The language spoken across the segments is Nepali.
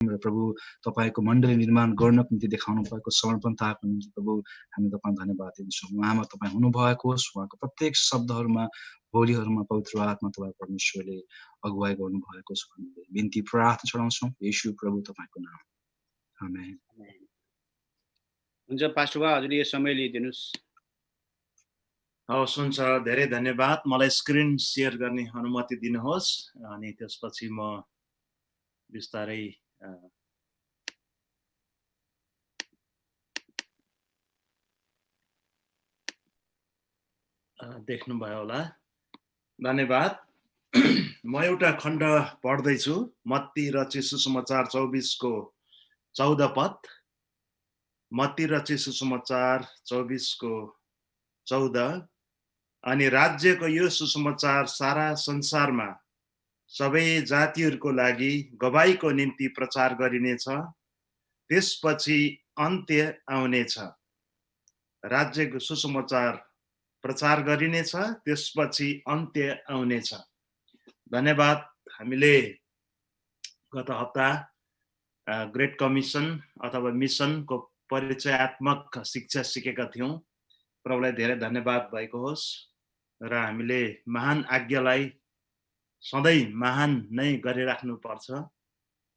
र प्रभु तपाईको मण्डली निर्माण गर्नको निम्ति देखाउनु भएको समर्पणताको निम्ति प्रभु हामी तपाईलाई धन्यवाद दिन्छौँ। उहाँमा तपाईँ हुनुभएको होस्, उहाँको प्रत्येक शब्दहरूमा बोलीहरूमा पवित्र आत्मा तपाईँ परमेश्वरले अगुवाई गर्नुभएको छ हामीले बिन्ती प्रार्थना चढाउँछौँ येशू प्रभु तपाईको नाम। आमेन। हुन्छ पास्टर बा, हजुरले यो समय लिइदिनुस्। हवस्, हुन्छ, धेरै धन्यवाद। मलाई स्क्रिन सेयर गर्ने अनुमति दिनुहोस् अनि त्यसपछि म बिस्तारै देख्नुभयो होला। धन्यवाद। म एउटा खण्ड पढ्दैछु, मत्ती रचित सुसमाचार 24 को 14 पद। मत्ती रचित सुसमाचार 24 को 14। अनि राज्यको यो सुसमाचार सारा संसारमा सबै जातिहरूको लागि गवाईको निम्ति प्रचार गरिनेछ, त्यसपछि अन्त्य आउनेछ। राज्यको सुसमाचार प्रचार गरिनेछ, त्यसपछि अन्त्य आउनेछ। धन्यवाद। हामीले गत हप्ता ग्रेट कमिसन अथवा मिसनको परिचयात्मक शिक्षा सिकेका थियौँ। प्रभुलाई धेरै धन्यवाद भएको होस्। र हामीले महान आज्ञालाई सधैँ महान नै गरिराख्नु पर्छ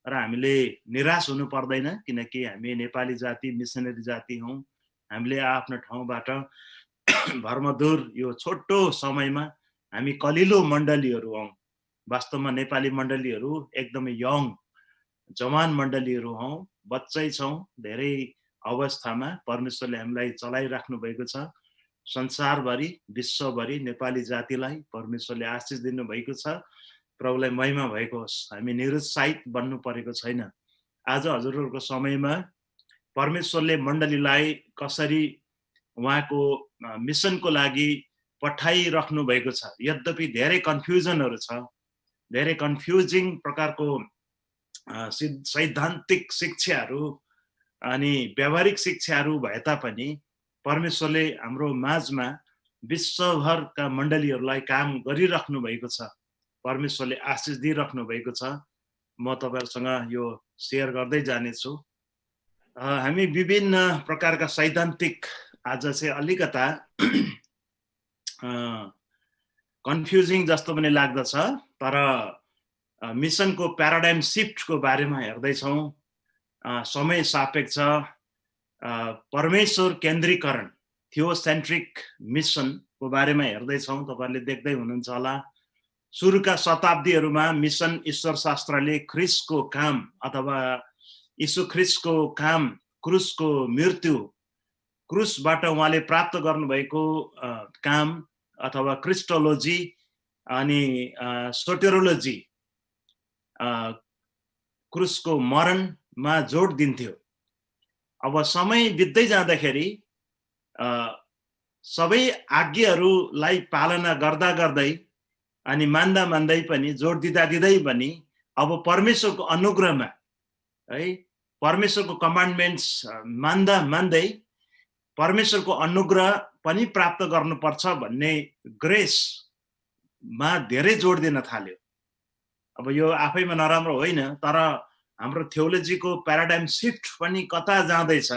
र हामीले निराश हुनु पर्दैन, किनकि हामी नेपाली जाति मिसनरी जाति हौँ। हामीले आफ्नो ठाउँबाट भर्मदूर यो छोटो समयमा हामी कलिलो मण्डलीहरू हौँ। वास्तवमा नेपाली मण्डलीहरू एकदमै यङ जवान मण्डलीहरू हौँ, बच्चै छौँ। धेरै अवस्थामा परमेश्वरले हामीलाई चलाइराख्नु भएको छ। संसारभरि विश्वभरि नेपाली जातिलाई परमेश्वरले आशिष दिनुभएको छ। प्रभुलाई महिमा भएको होस्। हामी निरुत्साहित बन्नु परेको छैन। आज हजुरहरूको समयमा परमेश्वरले मण्डलीलाई कसरी उहाँको मिसनको लागि पठाइराख्नु भएको छ। यद्यपि धेरै कन्फ्युजनहरू छ, धेरै कन्फ्युजिङ प्रकारको सैद्धान्तिक शिक्षाहरू अनि व्यावहारिक शिक्षाहरू भए तापनि परमेश्वरले हाम्रो माझमा विश्वभरका मण्डलीहरूलाई काम गरिराख्नु भएको छ। परमेश्वरले आशिष दिइराख्नु भएको छ। म तपाईहरुसँग यो शेयर गर्दै जानेछु। हामी विभिन्न प्रकारका सैद्धान्तिक आज चाहिँ अलिकता कन्फ्युजिङ जस्तो पनि लाग्दछ, तर मिसनको प्याराडाइम शिफ्टको बारेमा हेर्दैछौँ। समय सापेक्ष परमेश्वर केन्द्रीकरण थियोसेन्ट्रिक मिसनको बारेमा हेर्दैछौँ। तपाईहरुले देख्दै हुनुहुन्छ होला, सुरुका शताब्दीहरूमा मिसन ईश्वर शास्त्रले ख्रीष्टको काम अथवा यीशु ख्रीष्टको काम, क्रुसको मृत्यु, क्रुसबाट उहाँले प्राप्त गर्नुभएको काम अथवा क्रिस्टोलोजी अनि सोटेरोलोजी, क्रुसको मरणमा जोड दिन्थ्यो। अब समय बित्दै जाँदाखेरि सबै आज्ञाहरूलाई पालना गर्दा गर्दै अनि मान्दा मान्दै पनि, जोड दिँदा दिँदै पनि अब परमेश्वरको अनुग्रहमा है, परमेश्वरको कमान्डमेन्ट्स मान्दा मान्दै परमेश्वरको अनुग्रह पनि प्राप्त गर्नुपर्छ भन्ने ग्रेसमा धेरै जोड दिन थाल्यो। अब यो आफैमा नराम्रो होइन, तर हाम्रो थियोलोजीको प्याराडाइम शिफ्ट पनि कता जाँदैछ,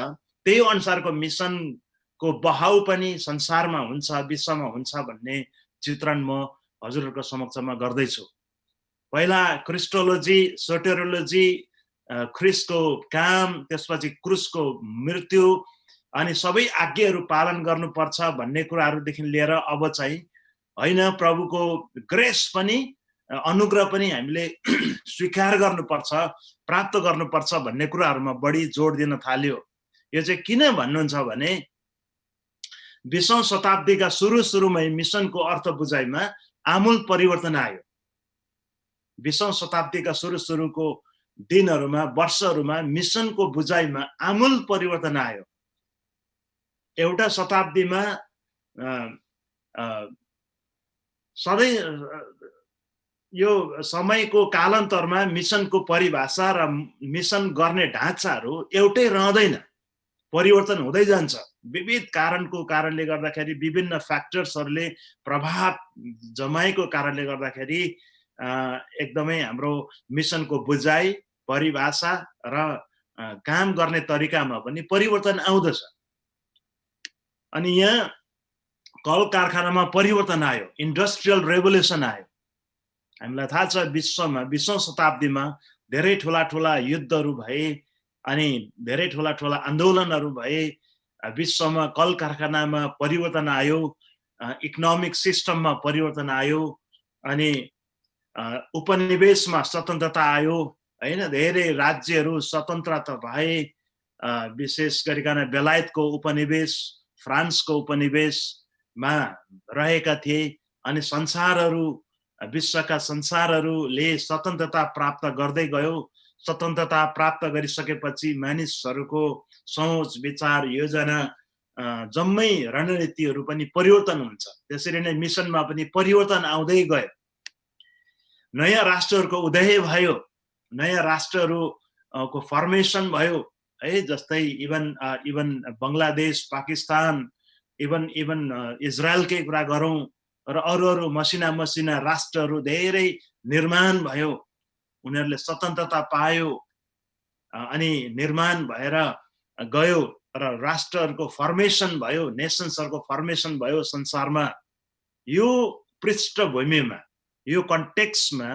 त्यही अनुसारको मिसनको बहाउ पनि संसारमा हुन्छ, विश्वमा हुन्छ भन्ने चित्रण म हजुरहरूको समक्षमा गर्दैछु। पहिला क्रिस्टोलोजी, सोटेरोलोजी, ख्रीष्टको काम, त्यसपछि क्रुसको मृत्यु अनि सबै आज्ञाहरू पालन गर्नुपर्छ भन्ने कुराहरूदेखि लिएर अब चाहिँ होइन, प्रभुको ग्रेस पनि अनुग्रह पनि हामीले स्वीकार गर्नुपर्छ, प्राप्त गर्नुपर्छ भन्ने कुराहरूमा बढी जोड दिन थाल्यो। यो चाहिँ किन भन्नुहुन्छ भने 20औं शताब्दीका सुरुमै मिसनको अर्थ बुझाइमा आमूल परिवर्तन आयो। 20औं शताब्दीका सुरुको दिनहरूमा, वर्षहरूमा मिसनको बुझाइमा आमूल परिवर्तन आयो। एउटा शताब्दीमा सधैँ यो समयको कालान्तरमा मिसनको परिभाषा र मिसन गर्ने ढाँचाहरू एउटै रहँदैन, परिवर्तन हुँदै जान्छ। विविध कारणको कारणले गर्दाखेरि, विभिन्न फ्याक्टर्सहरूले प्रभाव जमाएको कारणले गर्दाखेरि एकदमै हाम्रो मिसनको बुझाइ परिभाषा र काम गर्ने तरिकामा पनि परिवर्तन आउँदछ। अनि यहाँ कल कारखानामा परिवर्तन आयो, इन्डस्ट्रियल रेभोल्युसन आयो। हामीलाई थाहा छ विश्वमा 20औं शताब्दीमा धेरै ठुला युद्धहरू भए अनि धेरै ठुला आन्दोलनहरू भए। विश्वमा कल कारखानामा परिवर्तन आयो, इकोनोमिक सिस्टममा परिवर्तन आयो, अनि उपनिवेशमा स्वतन्त्रता आयो हैन। धेरै राज्यहरू स्वतन्त्रता भए, विशेष गरिकन बेलायतको उपनिवेश, फ्रान्सको उपनिवेशमा रहेका थिए। अनि विश्वका संसारहरूले स्वतन्त्रता प्राप्त गर्दै गयो। स्वतन्त्रता प्राप्त गरिसकेपछि मानिसहरूको सोच, विचार, योजना, जम्मै रणनीतिहरू पनि परिवर्तन हुन्छ। त्यसरी नै मिसनमा पनि परिवर्तन आउँदै गयो। नयाँ राष्ट्रहरूको उदय भयो, नयाँ राष्ट्रहरूको फर्मेसन भयो है। जस्तै इभन बङ्गलादेश, पाकिस्तान, इभन इजरायलकै कुरा गरौँ र अरू मसिना राष्ट्रहरू धेरै निर्माण भयो। उनीहरूले स्वतन्त्रता पायो अनि निर्माण भएर गयो र राष्ट्रहरूको फर्मेसन भयो, नेसन्सहरूको फर्मेसन भयो संसारमा। यो पृष्ठभूमिमा, यो कन्टेक्स्टमा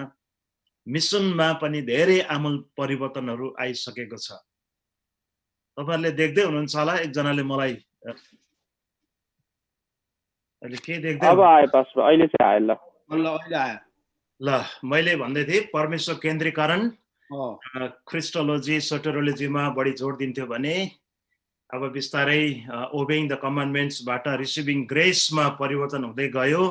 मिसनमा पनि धेरै आमूल परिवर्तनहरू आइसकेको छ। तपाईहरुले देख्दै हुनुहुन्छ होला। एकजनाले मलाई अहिले के देख्दै अब आए पास अहिले चाहिँ आयो। अहिले आयो। ल मैले भन्दै थिएँ परमेश्वर केन्द्रीकरण क्रिस्टोलोजी, सोटेरोलोजीमा बढी जोड दिन्थ्यो भने अब बिस्तारै ओबेइङ द कमान्डमेन्ट्सबाट रिसिभिङ ग्रेसमा परिवर्तन हुँदै गयो।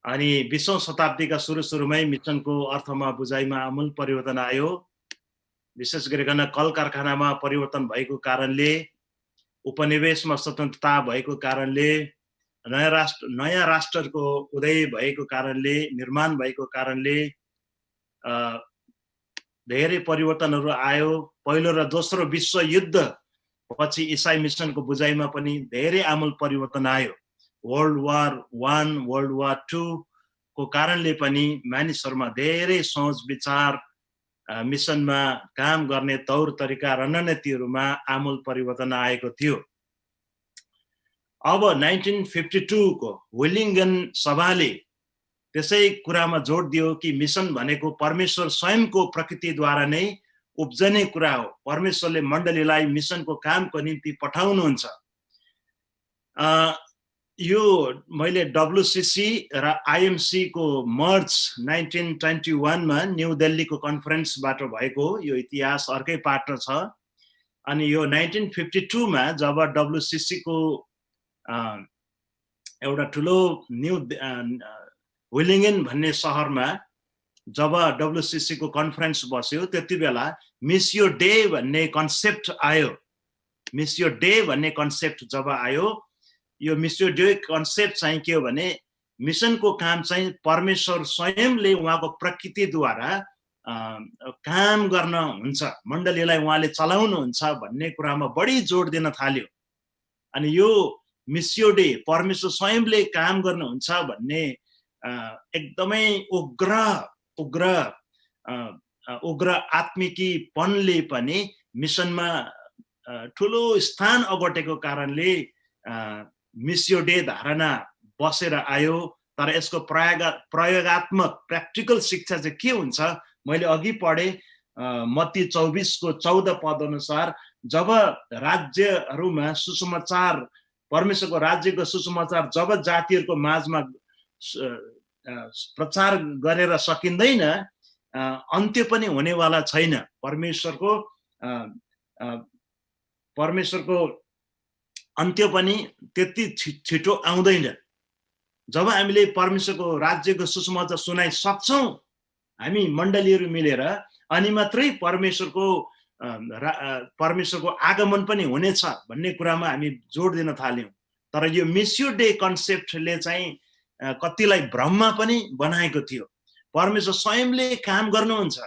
अनि 20औं शताब्दीका सुरुमै मिसनको अर्थमा, बुझाइमा आमूल परिवर्तन आयो। विशेष गरिकन कल कारखानामा परिवर्तन भएको कारणले, उपनिवेशमा स्वतन्त्रता भएको कारणले, नयाँ राष्ट्रको उदय भएको कारणले, निर्माण भएको कारणले धेरै परिवर्तनहरू आयो। पहिलो र दोस्रो विश्वयुद्ध पछि इसाई मिसनको बुझाइमा पनि धेरै आमूल परिवर्तन आयो। वर्ल्ड वार 1, वर्ल्ड वार 2 को कारणले पनि मानिसहरूमा धेरै सोच, विचार, मिसनमा काम गर्ने तौर तरिका, रणनीतिहरूमा आमूल परिवर्तन आएको थियो। अब 1952 को विलिङ्गन सभाले त्यसै कुरामा जोड दियो कि मिसन भनेको परमेश्वर स्वयंको प्रकृतिद्वारा नै उब्जने कुरा हो। परमेश्वरले मण्डलीलाई मिसनको कामको निम्ति पठाउनुहुन्छ। यो मैले WCC र IMC को मर्ज 1921 मा न्यू दिल्लीको कन्फरेन्सबाट भएको यो इतिहास अर्कै पाटो छ। अनि यो 1952 मा जब WCC को एउटा ठुलो विलिङ्गन भन्ने सहरमा जब WCC को कन्फरेन्स बस्यो, त्यति बेला मिसियो डे भन्ने कन्सेप्ट आयो। मिसियो डे भन्ने कन्सेप्ट जब आयो, यो मिसियो डे कन्सेप्ट चाहिँ के हो भने मिसनको काम चाहिँ परमेश्वर स्वयंले उहाँको प्रकृतिद्वारा काम गर्न हुन्छ, मण्डलीलाई उहाँले चलाउनुहुन्छ भन्ने कुरामा बढी जोड दिन थाल्यो। अनि यो मिसियो डे, परमेश्वर स्वयंले काम गर्नुहुन्छ भन्ने एकदमै उग्र आत्मिकीपनले पनि मिसनमा ठुलो स्थान ओगटेको कारणले मिसियो डे धारणा बसेर आयो। तर यसको प्रयोगात्मक प्र्याक्टिकल शिक्षा चाहिँ के हुन्छ, मैले अघि पढे मत्ती 24 को 14 पद अनुसार जब राज्यहरूमा सुसमाचार, परमेश्वरको राज्यको सुसमाचार जब जातिहरूको माझमा प्रचार गरेर सकिँदैन, अन्त्य पनि हुनेवाला छैन। परमेश्वरको अन्त्य पनि त्यति छिटो आउँदैन। जब हामीले परमेश्वरको राज्यको सुसमाचार सुनाइ सक्छौँ हामी मण्डलीहरू मिलेर, अनि मात्रै परमेश्वरको आगमन पनि हुनेछ भन्ने कुरामा हामी जोड दिन थाल्यौँ। तर यो मिसियो डे कन्सेप्टले चाहिँ कतिलाई भ्रममा पनि बनाएको थियो। परमेश्वर स्वयंले काम गर्नुहुन्छ,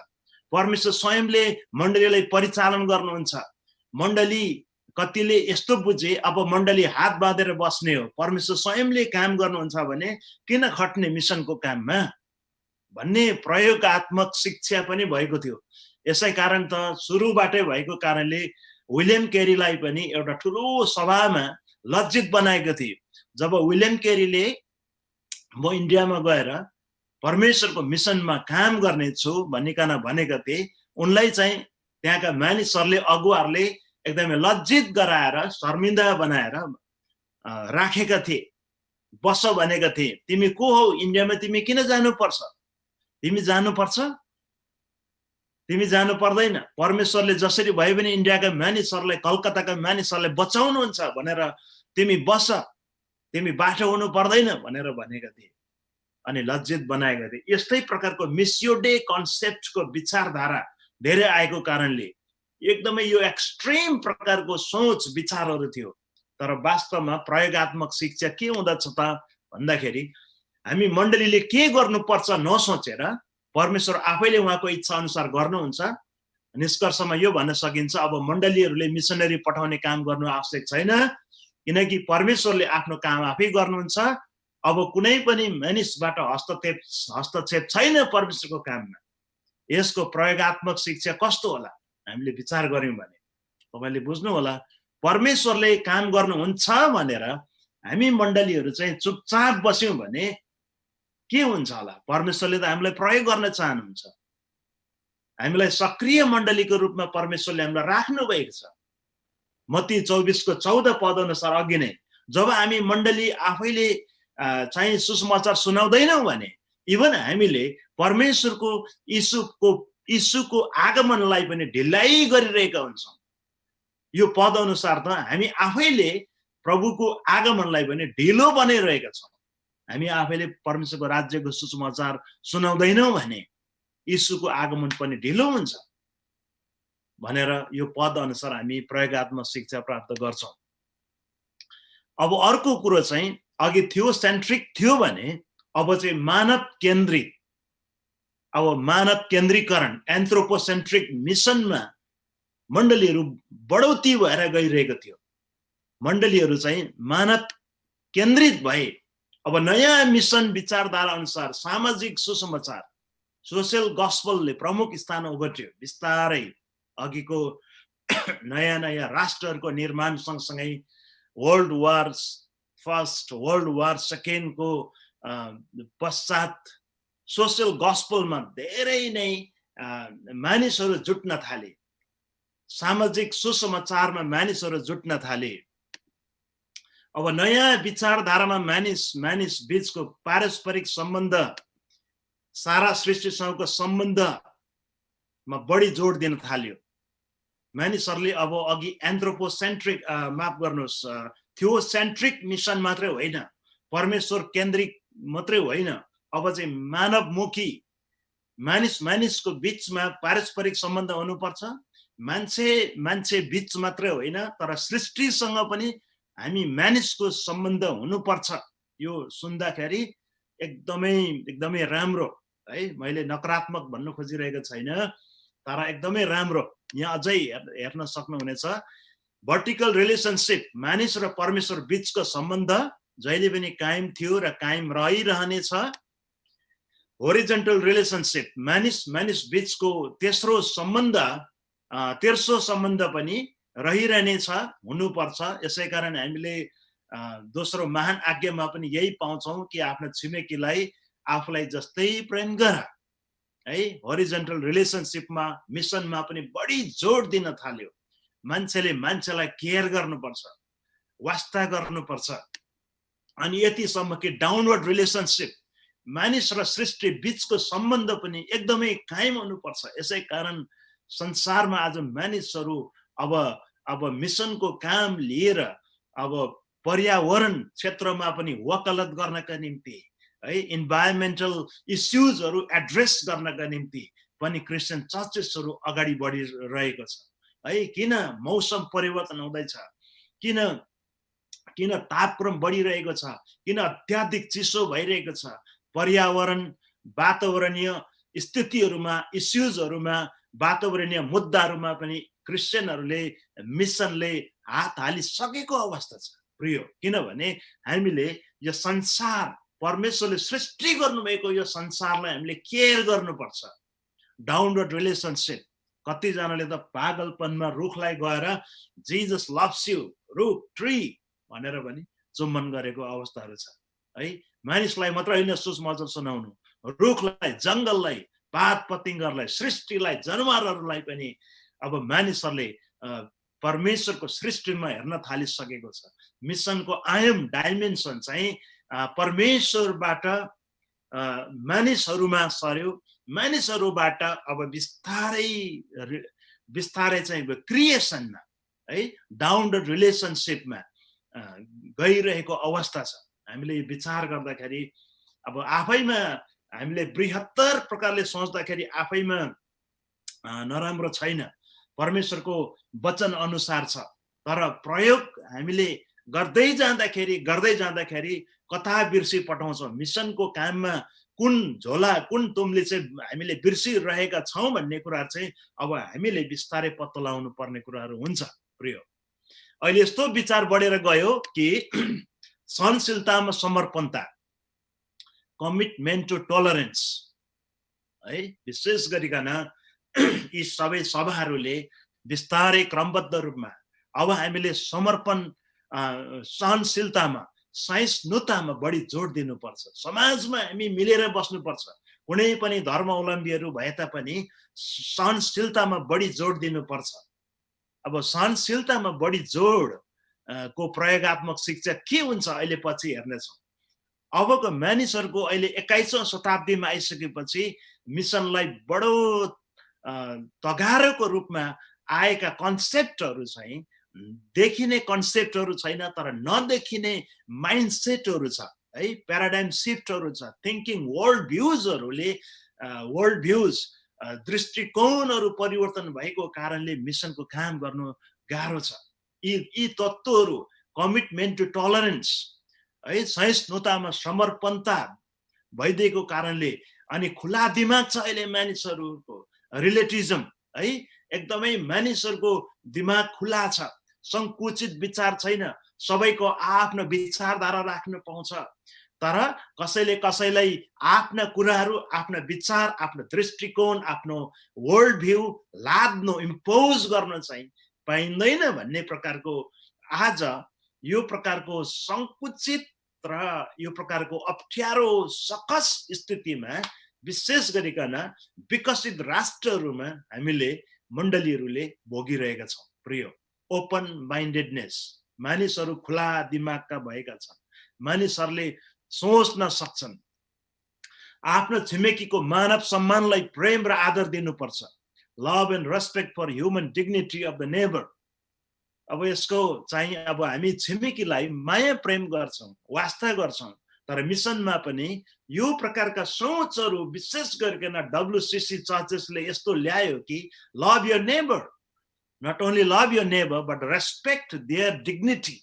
परमेश्वर स्वयंले मण्डलीलाई परिचालन गर्नुहुन्छ। मण्डली कतिले यस्तो बुझे अब मण्डली हात बाँधेर बस्ने हो, परमेश्वर स्वयंले काम गर्नुहुन्छ भने किन खट्ने मिसनको काममा भन्ने प्रयोगात्मक शिक्षा पनि भएको थियो। यसै कारण त सुरुबाटै भएको कारणले विलियम केरीलाई पनि एउटा ठुलो सभामा लज्जित बनाएको थिए। जब विलियम केरीले म इन्डियामा गएर परमेश्वरको मिसनमा काम गर्नेछु भनिकन भनेका थिए, उनलाई चाहिँ त्यहाँका मानिसहरूले अगुवाहरूले एकदमै लज्जित गराएर शर्मिन्दा बनाएर राखेका थिए। बस भनेका थिए, तिमी को हौ, इन्डियामा तिमी किन जानुपर्छ, तिमी जानुपर्छ, तिमी जानु पर्दैन, परमेश्वरले जसरी भए पनि इन्डियाका मानिसहरूलाई, कलकत्ताका मानिसहरूलाई बचाउनुहुन्छ भनेर तिमी बस, तिमी बाटो हुनु पर्दैन भनेर भनेका थिए अनि लज्जित बनाएका थिए। यस्तै प्रकारको मिस्यो डे कन्सेप्टको विचारधारा धेरै आएको कारणले एकदमै यो एक्सट्रिम प्रकारको सोच विचारहरू थियो। तर वास्तवमा प्रयोगात्मक शिक्षा के हुँदछ त भन्दाखेरि हामी मण्डलीले के गर्नुपर्छ नसोचेर परमेश्वर आफैले उहाँको इच्छा अनुसार गर्नुहुन्छ। निष्कर्षमा यो भन्न सकिन्छ, अब मण्डलीहरूले मिसनरी पठाउने काम गर्नु आवश्यक छैन, किनकि परमेश्वरले आफ्नो काम आफै गर्नुहुन्छ। अब कुनै पनि मानिसबाट हस्तक्षेप छैन परमेश्वरको काममा। यसको प्रयोगात्मक शिक्षा कस्तो होला हामीले विचार गर्यौं भने तपाईले बुझ्नु होला, परमेश्वरले काम गर्नुहुन्छ भनेर हामी मण्डलीहरू चाहिँ चुपचाप बस्यौं भने के हुन्छ होला? परमेश्वरले त हामीलाई प्रयोग गर्न चाहनुहुन्छ, हामीलाई सक्रिय मण्डलीको रूपमा परमेश्वरले हामीलाई राख्नु भएको छ। मत्ती 24 को 14 पद अनुसार अघि नै जब हामी मण्डली आफैले चाहिँ सुसमाचार सुनाउँदैनौं भने इभन हामीले परमेश्वरको यीशुको आगमनलाई पनि ढिलाइ गरिरहेका हुन्छौं। यो पद अनुसार त हामी आफैले प्रभुको आगमनलाई पनि ढिलो बनाइरहेका छौं। हामी आफैले परमेश्वरको राज्यको सुसमाचार सुनाउँदैनौं भने यीशुको आगमन पनि ढिलो हुन्छ भनेर यो पद अनुसार हामी प्रयोगात्मक शिक्षा प्राप्त गर्छौं। अब अर्को कुरो चाहिँ अघि थियोसेन्ट्रिक थियो भने अब चाहिँ मानव केन्द्रित, अब मानव केन्द्रीकरण एन्थ्रोपोसेन्ट्रिक मिसनमा मण्डलीहरू बढौती भएर गइरहेको थियो। मण्डलीहरू चाहिँ मानव केन्द्रित भए। अब नयाँ मिसन विचारधारा अनुसार सामाजिक सुसमाचार सोशल गस्पलले प्रमुख स्थान ओगट्यो। बिस्तारै अघिको नयाँ नयाँ राष्ट्रहरूको निर्माण सँगसँगै world war first, world war सेकेन्डको पश्चात सोशल गस्पलमा धेरै नै मानिसहरू जुट्न थाले, सामाजिक सुसमाचारमा मानिसहरू जुट्न थाले। अब नयाँ विचारधारामा मानिस बीचको पारस्परिक सम्बन्ध, सारा सृष्टिसँगको सम्बन्धमा बढी जोड दिन थाल्यो। मानिसहरूले अब अघि एन्थ्रोपोसेन्ट्रिक माफ गर्नुहोस् थियोसेन्ट्रिक मिसन मात्रै होइन, परमेश्वर केन्द्रिक मात्रै होइन, अब चाहिँ मानवमुखी मानिसको बीचमा पारस्परिक सम्बन्ध हुनुपर्छ। मान्छे बीच मात्रै होइन तर सृष्टिसँग पनि हामी मानिसको सम्बन्ध हुनुपर्छ। यो सुन्दाखेरि एकदमै राम्रो है। मैले नकारात्मक भन्नु खोजिरहेको छैन, तर एकदमै राम्रो। यहाँ अझै हेर्न सक्नुहुनेछ, भर्टिकल रिलेसनशिप मानिस र परमेश्वर बीचको सम्बन्ध जहिले पनि कायम थियो र कायम रहिरहनेछ। होरिजेन्टल रिलेसनशिप मानिस बीचको तेस्रो सम्बन्ध पनि रहिरहनेछ, हुनुपर्छ। यसै कारण हामीले दोस्रो महान आज्ञामा पनि यही पाउँछौं कि आफ्नो छिमेकीलाई आफूलाई जस्तै प्रेम गर है। होरिजेन्टल रिलेसनशिपमा मिसनमा पनि बढी जोड दिन थाल्यो। मान्छेलाई केयर गर्नुपर्छ, वास्ता गर्नुपर्छ। अनि यतिसम्म कि डाउनवर्ड रिलेसनशिप मानिस र सृष्टि बीचको सम्बन्ध पनि एकदमै कायम हुनुपर्छ। यसै कारण संसारमा आज मानिसहरू अब मिसनको काम लिएर अब पर्यावरण क्षेत्रमा पनि वकालत गर्नका निम्ति है, इन्भाइरोमेन्टल इस्युजहरू एड्रेस गर्नका निम्ति पनि क्रिस्चियन चर्चेसहरू अगाडि बढिरहेको छ है। किन मौसम परिवर्तन हुँदैछ, किन तापक्रम बढिरहेको छ, किन अत्याधिक चिसो भइरहेको छ, पर्यावरण वातावरणीय स्थितिहरूमा, इस्युजहरूमा, वातावरणीय मुद्दाहरूमा पनि क्रिस्चियनहरूले मिसनले हात हालिसकेको अवस्था छ प्रिय। किनभने हामीले यो संसार परमेश्वरले सृष्टि गर्नुभएको यो संसारलाई हामीले केयर गर्नुपर्छ। डाउनवर्ड रिलेसनशिप कतिजनाले त पागलपनमा रुखलाई गएर जिजस लभ्स यु रुख ट्री भनेर पनि चुम्बन गरेको अवस्थाहरू छ है। मानिसलाई मात्र होइन सुसमाचार सुनाउनु, रुखलाई, जङ्गललाई, पात पतिङ्गरलाई, सृष्टिलाई, जनावरहरूलाई पनि अब मानिसहरूले परमेश्वरको सृष्टिमा हेर्न थालिसकेको छ। मिसनको आयाम डाइमेन्सन चाहिँ परमेश्वरबाट मानिसहरूमा सर्यो, मानिसहरूबाट अब बिस्तारै चाहिँ क्रिएसनमा है डाउन द रिलेसनसिपमा गइरहेको अवस्था छ। हामीले विचार गर्दाखेरि अब आफैमा हामीले बृहत्तर प्रकारले सोच्दाखेरि आफैमा नराम्रो छैन, परमेश्वरको वचन अनुसार छ। तर प्रयोग हामीले गर्दै जाँदाखेरि कता बिर्सी पठाउँछौँ, मिसनको काममा कुन झोला कुन तुमले चाहिँ हामीले बिर्सिरहेका छौँ भन्ने कुराहरू चाहिँ अब हामीले बिस्तारै पत्तो लगाउनु पर्ने कुराहरू हुन्छ। प्रिय, अहिले यस्तो विचार बढेर गयो कि सहनशीलतामा समर्पणता, कमिटमेन्ट टु टलरेन्स है, विशेष गरिकन यी सबै सभाहरूले बिस्तारै क्रमबद्ध रूपमा अब हामीले समर्पण, सहनशीलतामा, सहिष्णुतामा बढी जोड दिनुपर्छ। समाजमा हामी मिलेर बस्नुपर्छ। कुनै पनि धर्मावलम्बीहरू भए तापनि सहनशीलतामा बढी जोड दिनुपर्छ। अब सहनशीलतामा बढी जोड को प्रयोगात्मक शिक्षा के हुन्छ अहिले पछि हेर्नेछौँ। अबको मानिसहरूको अहिले 21औं शताब्दीमा आइसकेपछि मिसनलाई बडो तगारोको रूपमा आएका कन्सेप्टहरू चाहिँ देखिने कन्सेप्टहरू छैन, तर नदेखिने माइन्डसेटहरू छ है, प्याराडाइम सिफ्टहरू छ, थिङ्किङ वर्ल्ड भ्युज दृष्टिकोणहरू परिवर्तन भएको कारणले मिसनको काम गर्नु गाह्रो छ। यी तत्त्वहरू कमिटमेन्ट टु टलरेन्स है, सहिष्णुतामा समर्पणता भइदिएको कारणले अनि खुला दिमाग छ अहिले मानिसहरूको, रिलेटिभिजम है, एकदमै मानिसहरूको दिमाग खुला छ, संकुचित विचार छैन, सबैको आफ्नो विचारधारा राख्न पाउँछ। तर कसैले कसैलाई आफ्ना कुराहरू, आफ्ना विचार, आफ्नो दृष्टिकोण, आफ्नो वर्ल्ड भ्यू लाद्नु, इम्पोज गर्न चाहिँ पाइँदैन भन्ने प्रकारको आज यो प्रकारको संकुचित र यो प्रकारको अप्ठ्यारो सकस स्थितिमा विशेष गरिकन विकसित राष्ट्रहरूमा हामीले मण्डलीहरूले भोगिरहेका छौँ। प्रिय, ओपन माइन्डेडनेस, मानिसहरू खुला दिमागका भएका छन्, मानिसहरूले सोच्न सक्छन्, आफ्नो छिमेकीको मानव सम्मानलाई प्रेम र आदर दिनुपर्छ, love and respect for human dignity of the neighbour. अब यसको चाहिँ अब हामी छिमेकीलाई माया प्रेम गर्छौँ, वास्ता गर्छौँ, तर मिसनमा पनि यो प्रकारका सोचहरू विशेष गरिकन WCC चर्चेसले यस्तो ल्यायो कि love your neighbour, not only love your neighbour but respect their dignity,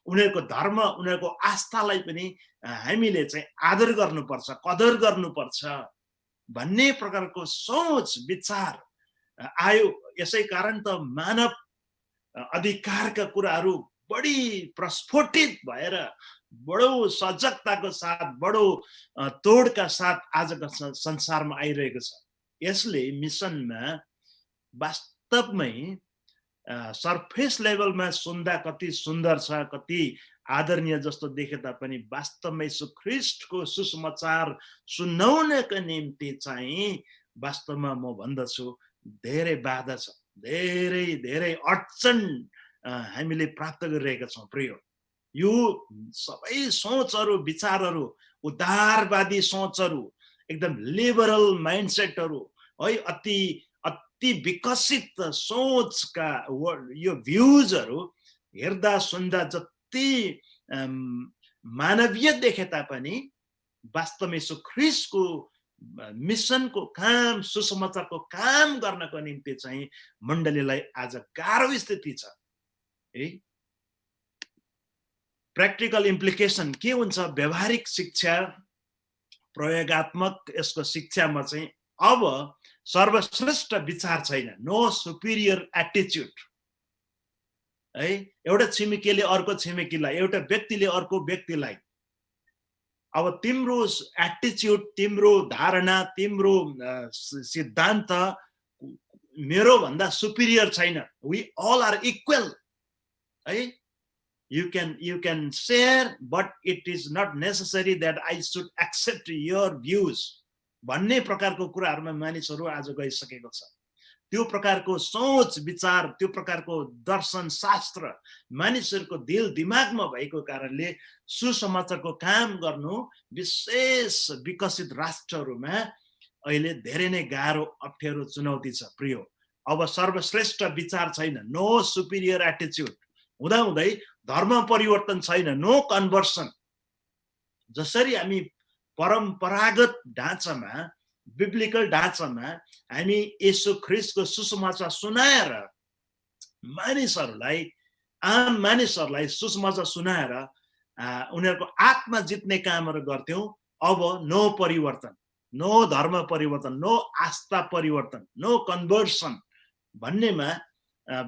उनीहरूको धर्म, उनीहरूको आस्थालाई पनि हामीले चाहिँ आदर गर्नुपर्छ, कदर गर्नुपर्छ भन्ने प्रकारको सोच विचार आयो। यसै कारण त मानव अधिकारका कुराहरू बढी प्रस्फोटित भएर बडो सजगताको साथ, बडो तोडका साथ आजको संसारमा आइरहेको छ। यसले मिसनमा वास्तवमै सरफेस लेभलमा सुन्दा कति सुन्दर छ, कति आदरणीय जस्तो देखे तापनि वास्तवमै यीशु ख्रीष्टको सुसमाचार सुनाउनका निम्ति चाहिँ वास्तवमा म भन्दछु धेरै बाधा छ, धेरै अडचन हामीले प्राप्त गरिरहेका छौँ। प्रिय, यो सबै सोचहरू, विचारहरू, उदारवादी सोचहरू, एकदम लिबरल माइन्डसेटहरू है, अति विकसित सोचका यो भ्युजहरू हेर्दा सुन्दा जति मानवीय देखे तापनि वास्तवमा यीशु ख्रीष्टको मिसनको काम, सुसमाचारको काम गर्नको निम्ति चाहिँ मण्डलीलाई आज गाह्रो स्थिति छ है। प्र्याक्टिकल इम्प्लिकेसन के हुन्छ? व्यवहारिक शिक्षा, प्रयोगात्मक यसको शिक्षामा चाहिँ अब सर्वश्रेष्ठ विचार छैन, नो सुपिरियर एटिट्युड है। एउटा छिमेकीले अर्को छिमेकीलाई, एउटा व्यक्तिले अर्को व्यक्तिलाई, अब तिम्रो एटिट्युड, तिम्रो धारणा, तिम्रो सिद्धान्त मेरो भन्दा सुपिरियर छैन. We all are equal. है, you can share, but it is not necessary that I should accept your views भन्ने प्रकारको कुराहरुमा मानिसहरु आज गइसकेको छ. त्यो प्रकारको सोच विचार, त्यो प्रकारको दर्शन शास्त्र मानिसहरुको दिल दिमागमा भएको कारणले सुसमाचारको काम गर्नु विशेष विकसित राष्ट्रहरुमा अहिले धेरै नै गाह्रो अप्ठ्यारो चुनौती छ. प्रियो, अब सर्वश्रेष्ठ विचार छैन, नो सुपिरियर एटिट्युड हुँदा हुँदै धर्म परिवर्तन छैन, नो कन्भर्सन. जसरी हामी परम्परागत ढाँचामा, बिब्लिकल ढाँचामा हामी येशू ख्रीष्टको सुसमाचार सुनाएर मानिसहरूलाई, आम मानिसहरूलाई सुसमाचार सुनाएर उनीहरूको आत्मा जित्ने कामहरू गर्थ्यौं, अब नो परिवर्तन, नो धर्म परिवर्तन, नो आस्था परिवर्तन, नो कन्भर्सन भन्नेमा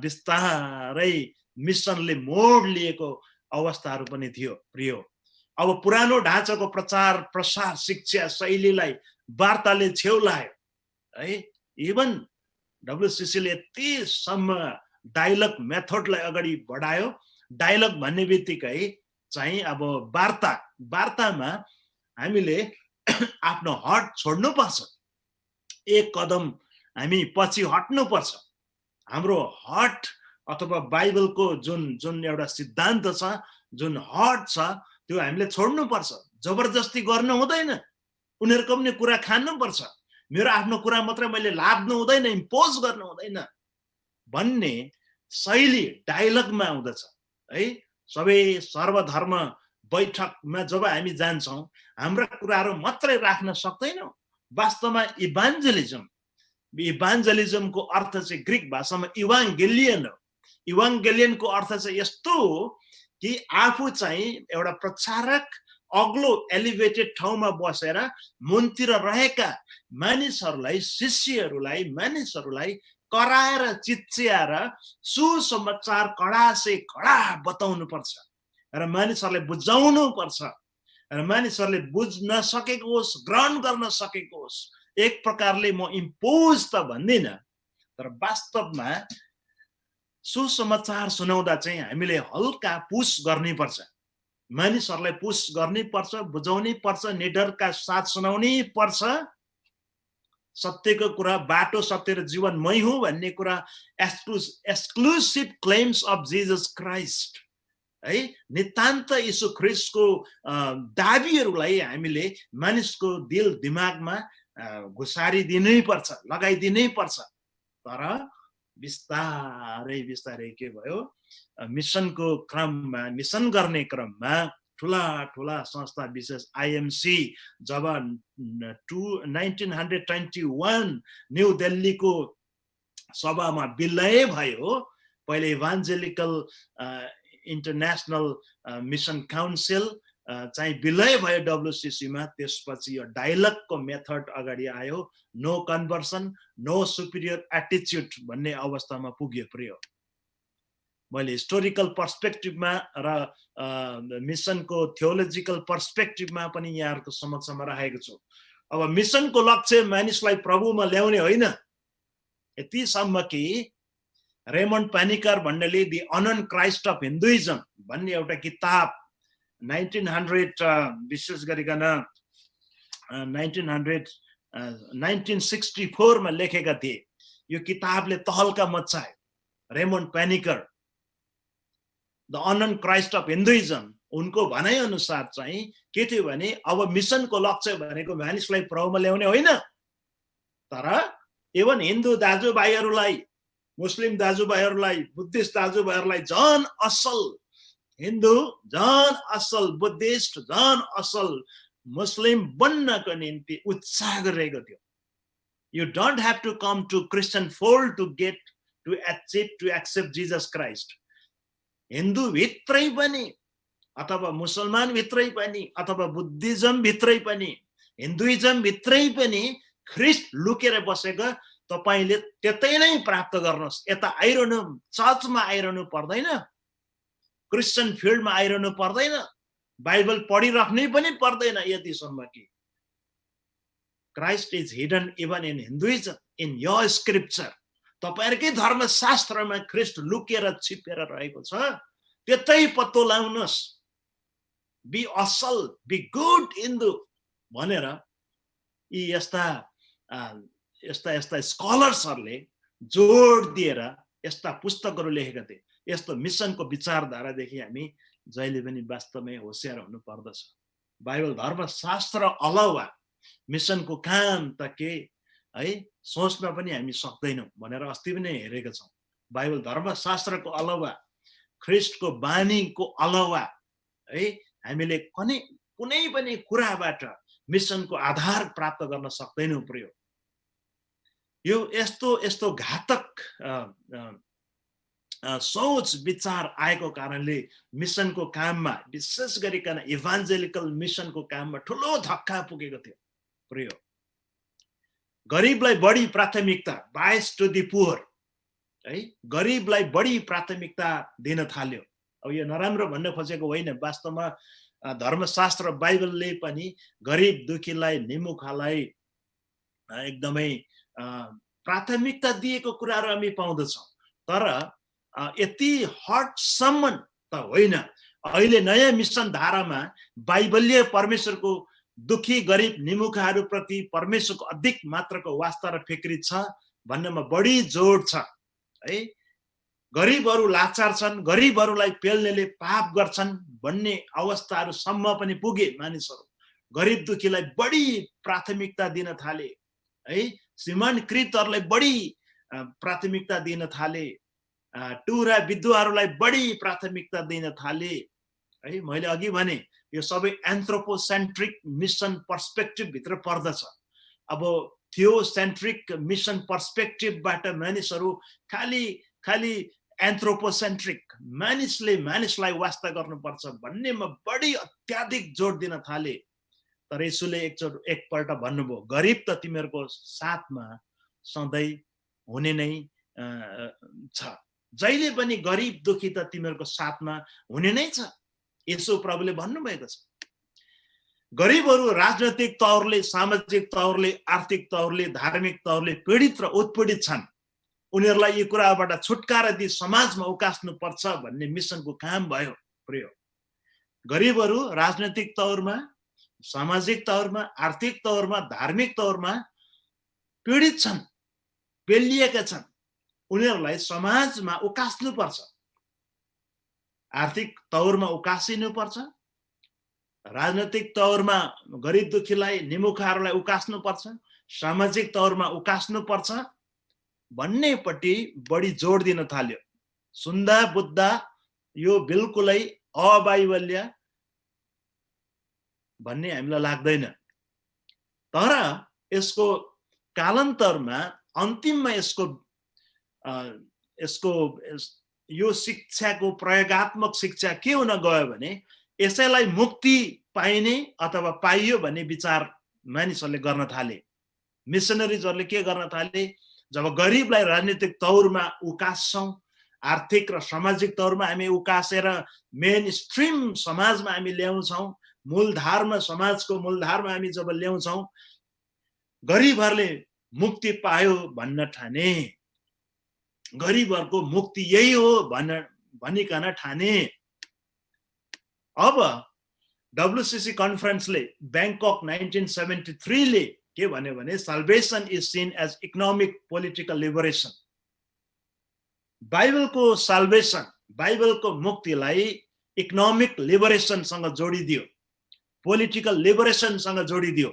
बिस्तारै मिसनले मोड लिएको अवस्थाहरू पनि थियो. प्रियो, अब पुरानो ढाँचाको प्रचार प्रसार शिक्षा शैलीलाई वार्ताले छेउ लायो है. इभन डब्ल्युसीसीले यतिसम्म डायलग मेथडलाई अगाडि बढायो. डायलग भन्ने बित्तिकै चाहिँ अब वार्तामा हामीले आफ्नो हट छोड्नुपर्छ, एक कदम हामी पछि हट्नुपर्छ. हाम्रो हट अथवा बाइबलको जुन एउटा सिद्धान्त छ, जुन हट छ, त्यो हामीले छोड्नुपर्छ. जबरजस्ती गर्नु हुँदैन, उनीहरूको पनि कुरा खानुपर्छ. मेरो आफ्नो कुरा मात्रै मैले लाद्नु हुँदैन, इम्पोज गर्नु हुँदैन भन्ने शैली डायलगमा आउँदछ है. सबै सर्वधर्म बैठकमा जब हामी जान्छौं, हाम्रा कुराहरू मात्रै राख्न सक्दैनौं. वास्तवमा इभान्जलिजमको अर्थ चाहिँ ग्रीक भाषामा इभान्गेलियन हो. इभान्गेलियनको अर्थ चाहिँ यस्तो हो कि आफू चाहिँ एउटा प्रचारक अग्लो एलिभेटेड ठाउँमा बसेर मुनतिर रहेका मानिसहरूलाई, शिष्यहरूलाई, मानिसहरूलाई कराएर चिच्याएर सुसमाचार कडा से कडा बताउनु पर्छ र मानिसहरूलाई बुझाउनु पर्छ र मानिसहरूले बुझ्न सकेको होस्, ग्रहण गर्न सकेको होस्. एक प्रकारले म इम्पोज त भन्दिन, तर वास्तवमा सुसमाचार सुनाउँदा चाहिँ हामीले हल्का पुश गर्नै पर्छ, मानिसहरूलाई पुश गर्नै पर्छ, बुझाउनै पर्छ, निडरका साथ सुनाउनै पर्छ. सत्यको कुरा, बाटो सत्य र जीवन मै हुँ भन्ने कुरा, exclusive claims of Jesus Christ है, नितान्त यीशु ख्रीष्टको दाबीहरूलाई हामीले मानिसको दिल दिमागमा घुसारिदिनै पर्छ, लगाइदिनै पर्छ. तर बिस्तारै बिस्तारै के भयो, मिसनको क्रममा, मिसन गर्ने क्रममा ठुला ठुला संस्था विशेष आईएमसी जब 1921 न्यू दिल्लीको सभामा विलय भयो, पहिले इभान्जेलिकल इन्टरनेशनल मिसन काउन्सिल चाहिँ विलय भयो डब्ल्युसीसीमा. त्यसपछि यो डायलगको मेथड अगाडि आयो, no conversion, no superior attitude भन्ने अवस्थामा पुग्यो. प्रियो, मैले हिस्टोरिकल पर्सपेक्टिभमा र मिसनको थियोलोजिकल पर्सपेक्टिभमा पनि यहाँहरूको समक्षमा राखेको छु. अब मिसनको लक्ष्य मानिसलाई प्रभुमा ल्याउने होइन. यतिसम्म कि रेमन्ड पानिकर भन्नेले दि अनन क्राइस्ट अफ हिन्दुइजम भन्ने एउटा किताब 1900 विशेष गरिकन 1964 मा लेखेका थिए. यो किताबले तहल्का मच्चायो. Raymond Panikkar, the unknown Christ of Hinduism, उनको भनाइ अनुसार चाहिँ के थियो भने अब मिसनको लक्ष्य भनेको मानिसलाई प्रभुमा ल्याउने होइन, तर इभन हिन्दू दाजुभाइहरूलाई, मुस्लिम दाजुभाइहरूलाई, बुद्धिस्ट दाजुभाइहरूलाई झन असल हिन्दू, झन असल बुद्धिस्ट, झन असल मुस्लिम बन्नको निम्ति उत्साह गरिरहेको थियो. You don't have to come to Christian fold to get to accept Jesus Christ. Hindu भित्रै पनि अथवा मुसलमान भित्रै पनि अथवा बुद्धिज्म भित्रै पनि हिन्दुइज्म भित्रै पनि ख्रिस्ट लुकेर बसेको तपाईले त्यतै नै प्राप्त गर्नुहोस्. यता आइरहनु, चर्चमा आइरहनु पर्दैन, क्रिस्चियन फिल्डमा आइरहनु पर्दैन, बाइबल पढिराख्नै पनि पर्दैन, यतिसम्म कि Christ is hidden even in Hinduism, in your scripture. तपाईहरुकै धर्मशास्त्रमा ख्रीष्ट लुकेर छिपेर रहेको छ, त्यतै पत्तो लाउनुस्। बी असल, बी गुड हिन्दू भनेर यी यस्ता स्कलर्सहरुले जोड दिएर यस्ता पुस्तकहरु लेखेका थिए। यस्तो मिसनको विचारधारादेखि हामी जहिले पनि वास्तवमै होशियार हुनु पर्दछ। बाइबल धर्मशास्त्र अलावा मिसनको काम त के है सोच्न पनि हामी सक्दैनौं भनेर अस्ति पनि हेरेका छौं। बाइबल धर्मशास्त्रको अलावा, ख्रीष्टको बानीको अलावा है हामीले कुनै पनि कुराबाट मिसनको आधार प्राप्त गर्न सक्दैनौं प्रिय। यो यस्तो घातक सोच विचार आएको कारणले मिसनको काममा, विशेष गरिकन इभान्जेलिकल मिसनको काममा ठूलो धक्का पुगेको थियो प्रिय। गरीबलाई बढी प्राथमिकता, बाइस टु दी पुअर है, गरीबलाई बढी प्राथमिकता दिन थाल्यो। अब यो नराम्रो भन्न खोजेको होइन, वास्तवमा धर्मशास्त्र बाइबलले पनि गरीब दुखीलाई, निमुखालाई एकदमै प्राथमिकता दिएको कुराहरू हामी पाउँदछौँ। तर यति हटसम्म त होइन। अहिले नयाँ मिसन धारामा बाइबलीय परमेश्वरको दुखी गरीब निमुखाहरू प्रति परमेश्वरको अधिक मात्राको वास्ता र फिक्री छ भन्नमा बढी जोड छ है। गरीबहरू लाचार छन्, गरीबहरूलाई पेल्नेले पाप गर्छन् भन्ने अवस्थाहरूसम्म पनि पुगे मानिसहरू। गरीब दुखीलाई बढी प्राथमिकता दिन थाले है, सीमान्तकृतहरूलाई बढी प्राथमिकता दिन थाले, टुरा विधवाहरूलाई बढी प्राथमिकता दिन थाले है। मैले अघि भने यो सबै एन्थ्रोपोसेन्ट्रिक मिसन पर्सपेक्टिभ भित्र पर्दछ। अब थियोसेन्ट्रिक मिसन पर्सपेक्टिभबाट मानिसहरू खाली एन्थ्रोपोसेन्ट्रिक, मानिसलाई वास्ता गर्नुपर्छ भन्नेमा बढी अत्याधिक जोड दिन थाले। तर यसुले एकपल्ट भन्नुभयो, गरीब त तिमीहरूको साथमा सधैँ हुने नै छ, जहिले पनि गरीब दुखी त तिमीहरूको साथमा हुने नै छ, यसो प्रभुले भन्नुभएको छ। गरीबहरू राजनैतिक तौरले, सामाजिक तौरले, आर्थिक तौरले, धार्मिक तौरले पीडित र उत्पीडित छन्। उनीहरूलाई यी कुराबाट छुटकारा दिई समाजमा उकास्नु पर्छ भन्ने मिसनको काम भयो प्रिय। गरीबहरू राजनैतिक तौरमा, सामाजिक तौरमा, आर्थिक तौरमा, धार्मिक तौरमा पीडित छन्, पेलिएका छन्। उनीहरूलाई समाजमा उकास्नु पर्छ, आर्थिक तौरमा उकासिनु पर्छ, राजनैतिक तौरमा गरीब दुखीलाई, निमुखाहरूलाई उकास्नु पर्छ, सामाजिक तौरमा उकास्नु पर्छ भन्नेपट्टि बढी जोड दिन थाल्यो। सुन्दा बुझ्दा यो बिल्कुलै अबाइबल्य भन्ने हामीलाई लाग्दैन। तर यसको कालान्तरमा अन्तिममा यसको यो शिक्षाको प्रयोगात्मक शिक्षा के हुन गयो भने यसैलाई मुक्ति पाइने अथवा पाइयो भन्ने विचार मानिसहरूले गर्न थाले। मिसनरिजहरूले के गर्न थाले, जब गरीबलाई राजनीतिक तौरमा उकास्छौं, आर्थिक र सामाजिक तौरमा हामी उकासेर मेन स्ट्रिम समाजमा हामी ल्याउँछौं, मूलधारमा, समाजको मूलधारमा हामी जब ल्याउँछौं, गरीबहरूले मुक्ति पायो भन्न ठाने, गरीबहरूको मुक्ति यही हो भनिकन ठाने। अब WCC कन्फरेन्सले ब्याङ्कक 1973 ले के भन्यो भने salvation is seen as economic political liberation. बाइबलको साल्भेसन, बाइबलको मुक्तिलाई इकोनोमिक लिबरेसनसँग जोडिदियो, पोलिटिकल लिबरेसनसँग जोडिदियो।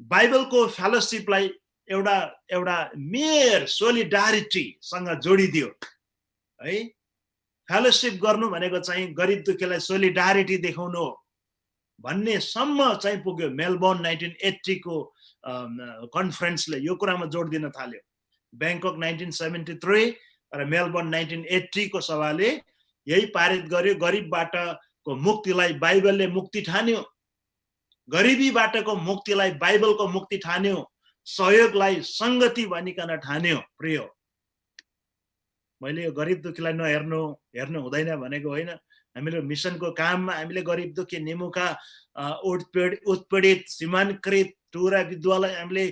बाइबलको फेलोशिपलाई एउटा मेयर सोलिडारिटीसँग जोडिदियो है। फेलोशिप गर्नु भनेको चाहिँ गरीब दुखीलाई सोलिडारिटी देखाउनु हो भन्ने सम्म चाहिँ पुग्यो। मेलबोर्न 1980 को कन्फरेन्सले यो कुरामा जोड दिन थाल्यो। ब्याङ्कक 1973 र मेलबोर्न 1980 को सभाले यही पारित गर्यो, गरिबबाटको मुक्तिलाई बाइबलले मुक्ति ठान्यो, गरिबीबाटको मुक्तिलाई बाइबलको मुक्ति ठान्यो, सहयोगलाई संगति भनिकन ठान्यो। प्रिय, मैले यो गरिब दुखीलाई हेर्नु हुँदैन भनेको होइन। हामीले मिसनको काममा हामीले गरिब दुखी, निमुखा, उत्पीडित, सीमान्तकृत, टुरा विधवालाई हामीले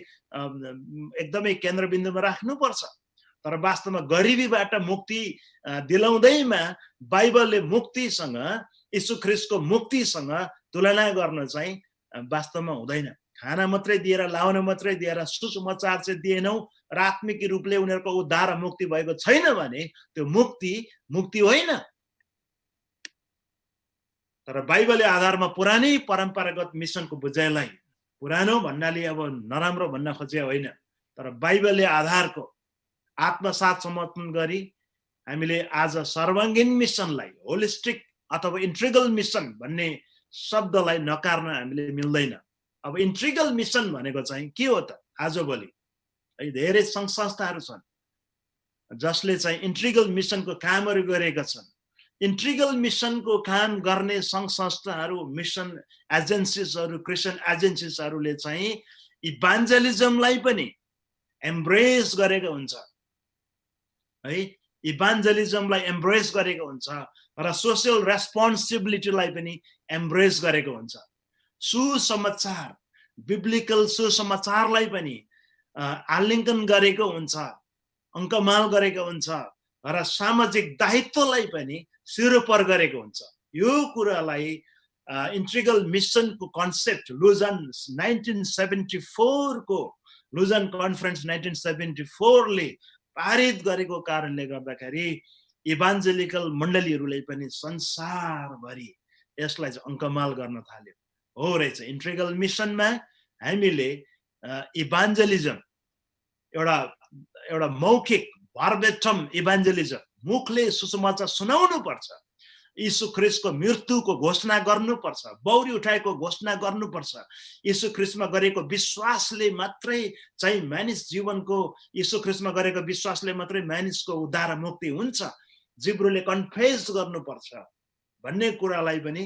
एकदमै केन्द्रबिन्दुमा राख्नुपर्छ। तर वास्तवमा गरिबीबाट मुक्ति दिलाउँदैमा बाइबलले मुक्तिसँग यीशु ख्रीष्टको मुक्तिसँग तुलना गर्न चाहिँ वास्तवमा हुँदैन। खाना मात्रै दिएर लाउन मात्रै दिएर सुसमाचार चाहिँ दिएनौ र आत्मिक रूपले उनीहरूको उद्धार मुक्ति भएको छैन भने त्यो मुक्ति होइन। तर बाइबलले आधारमा पुरानै परम्परागत मिसनको बुझाइलाई पुरानो भन्नाले अब नराम्रो भन्न खोजे होइन, तर बाइबलले आधारको आत्मसात समर्पण गरी हामीले आज सर्वाङ्गीन मिसनलाई होलिस्टिक अथवा इन्ट्रिगल मिसन भन्ने शब्दलाई नकार्न हामीले मिल्दैन। अब इन्ट्रिगल मिसन भनेको चाहिँ के हो त? आजभोलि है धेरै सङ्घ संस्थाहरू छन् जसले चाहिँ इन्ट्रिगल मिसनको कामहरू गरेका छन्। इन्ट्रिगल मिसनको काम गर्ने सङ्घ संस्थाहरू, मिसन एजेन्सिजहरू, क्रिस्चियन एजेन्सिजहरूले चाहिँ इभान्जलिजमलाई पनि एम्ब्रेस गरेको हुन्छ है, इभान्जलिजमलाई एम्ब्रेस गरेको हुन्छ र सोसियल रेस्पोन्सिबिलिटीलाई पनि एम्ब्रेस गरेको हुन्छ। सुसमाचार, बिब्लिकल सुसमाचारलाई पनि आलिङ्गन गरेको हुन्छ, अङ्कमाल गरेको हुन्छ र सामाजिक दायित्वलाई पनि सिरोपर गरेको हुन्छ। यो कुरालाई इन्ट्रिगल मिसनको कन्सेप्ट लुजन 1974 को लुजन कन्फरेन्स 1974 ले पारित गरेको कारणले गर्दाखेरि इभान्जेलिकल मण्डलीहरूले पनि संसारभरि यसलाई चाहिँ अङ्कमाल गर्न थाल्यो। हो रहेछ, इन्ट्रिगल मिसनमा हामीले इभान्जेलिजम एउटा मौखिक भर्बेटम इभान्जेलिजम, मुखले सुसमाचार सुनाउनु पर्छ, यीशु ख्रीष्टको मृत्युको घोषणा गर्नुपर्छ, बौरी उठाएको घोषणा गर्नुपर्छ, यीशु ख्रीष्टमा गरेको विश्वासले मात्रै चाहिँ मानिस जीवनको, यीशु ख्रीष्टमा गरेको विश्वासले मात्रै मानिसको उद्धार मुक्ति हुन्छ, जिब्रोले कन्फेस गर्नुपर्छ भन्ने कुरालाई पनि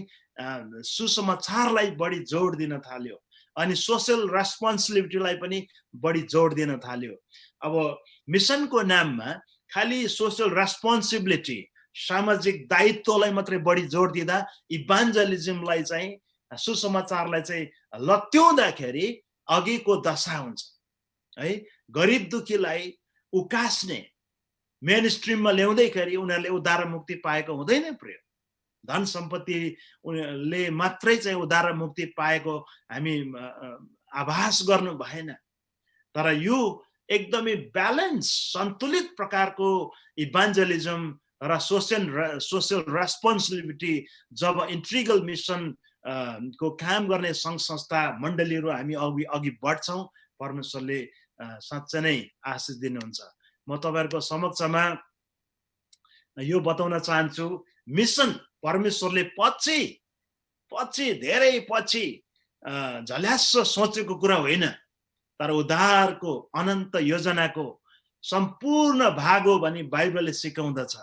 सुसमाचारलाई बढी जोड दिन थाल्यो अनि सोसियल रेस्पोन्सिबिलिटीलाई पनि बढी जोड दिन थाल्यो। अब मिसनको नाममा खालि सोसियल रेस्पोन्सिबिलिटी, सामाजिक दायित्वलाई मात्रै बढी जोड दिँदा इभान्जलिजमलाई चाहिँ, सुसमाचारलाई चाहिँ लत्याउँदाखेरि अघिको दशा हुन्छ है। गरिब दुखीलाई उकास्ने, मेन स्ट्रिममा ल्याउँदैखेरि उनीहरूले उद्धार मुक्ति पाएको हुँदैन। प्रिय, धन सम्पत्तिले मात्रै चाहिँ उद्धार मुक्ति पाएको हामी आभास गर्नु भएन। तर यो एकदमै ब्यालेन्स, सन्तुलित प्रकारको इभान्जलिजम र सोसियल रेस्पोन्सिबिलिटी जब इन्ट्रिगल मिसन को काम गर्ने सङ्घ संस्था मण्डलीहरू हामी अघि बढ्छौँ, परमेश्वरले साँच्चै नै आशिष दिनुहुन्छ। म तपाईँहरूको समक्षमा यो बताउन चाहन्छु, मिसन परमेश्वरले पछि धेरै पछि झल्यास सोचेको कुरा होइन, तर उद्धारको अनन्त योजनाको सम्पूर्ण भाग हो भनी बाइबलले सिकाउँदछ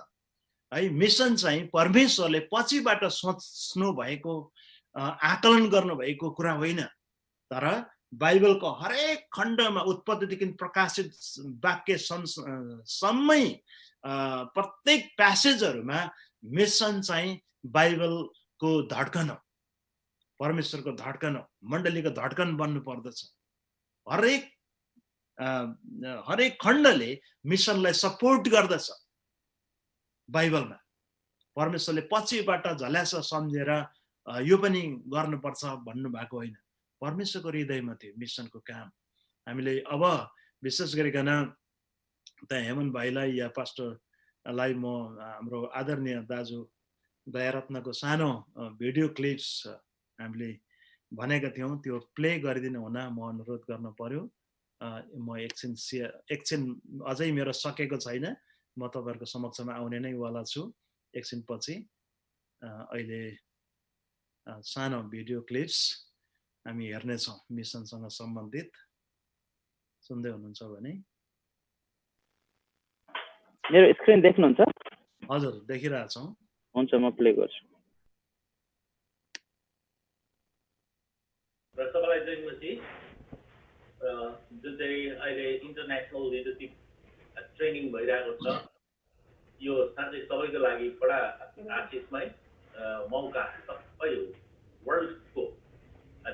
है। मिसन चाहिँ परमेश्वरले पछिबाट सोच्नु भएको, आकलन गर्नु भएको कुरा होइन, तर बाइबलको हरेक खण्डमा उत्पत्तिदेखि प्रकाशित वाक्य सम्मै प्रत्येक प्यासेजहरूमा मिसन चाहिँ बाइबलको धड्कन हो, परमेश्वरको धड्कन हो, मण्डलीको धड्कन बन्नु पर्दछ। हरेक खण्डले मिसनलाई सपोर्ट गर्दछ। बाइबलमा परमेश्वरले पछिबाट झल्यास सम्झेर यो पनि गर्नुपर्छ भन्नुभएको होइन, परमेश्वरको हृदयमा थियो मिसनको काम। हामीले अब विशेष गरिकन त्यहाँ हेमन भाइलाई या पास्टरलाई म हाम्रो आदरणीय दाजु दयारत्नको सानो भिडियो क्लिप्स हामीले भनेका थियौँ, त्यो प्ले गरिदिनु हुन म अनुरोध गर्न पर्यो। म एकछिन अझै मेरो सकेको छैन, म तपाईँहरूको समक्षमा आउने नै वाला छु एकछिन पछि। अहिले सानो भिडियो क्लिप्स हामी हेर्नेछौँ मिसनसँग सम्बन्धित। सुन्दै हुनुहुन्छ भने? मेरो स्क्रिन देख्नुहुन्छ? हजुर, देखिरहेछौँ। हुन्छ, म प्ले गर्छु। र सबैलाई जयमसी। जुन चाहिँ अहिले इन्टरनेसनल लिडरसिप ट्रेनिङ भइरहेको छ, यो साँच्चै सबैको लागि बडा आशिषमय मौका, सबै वर्ल्डको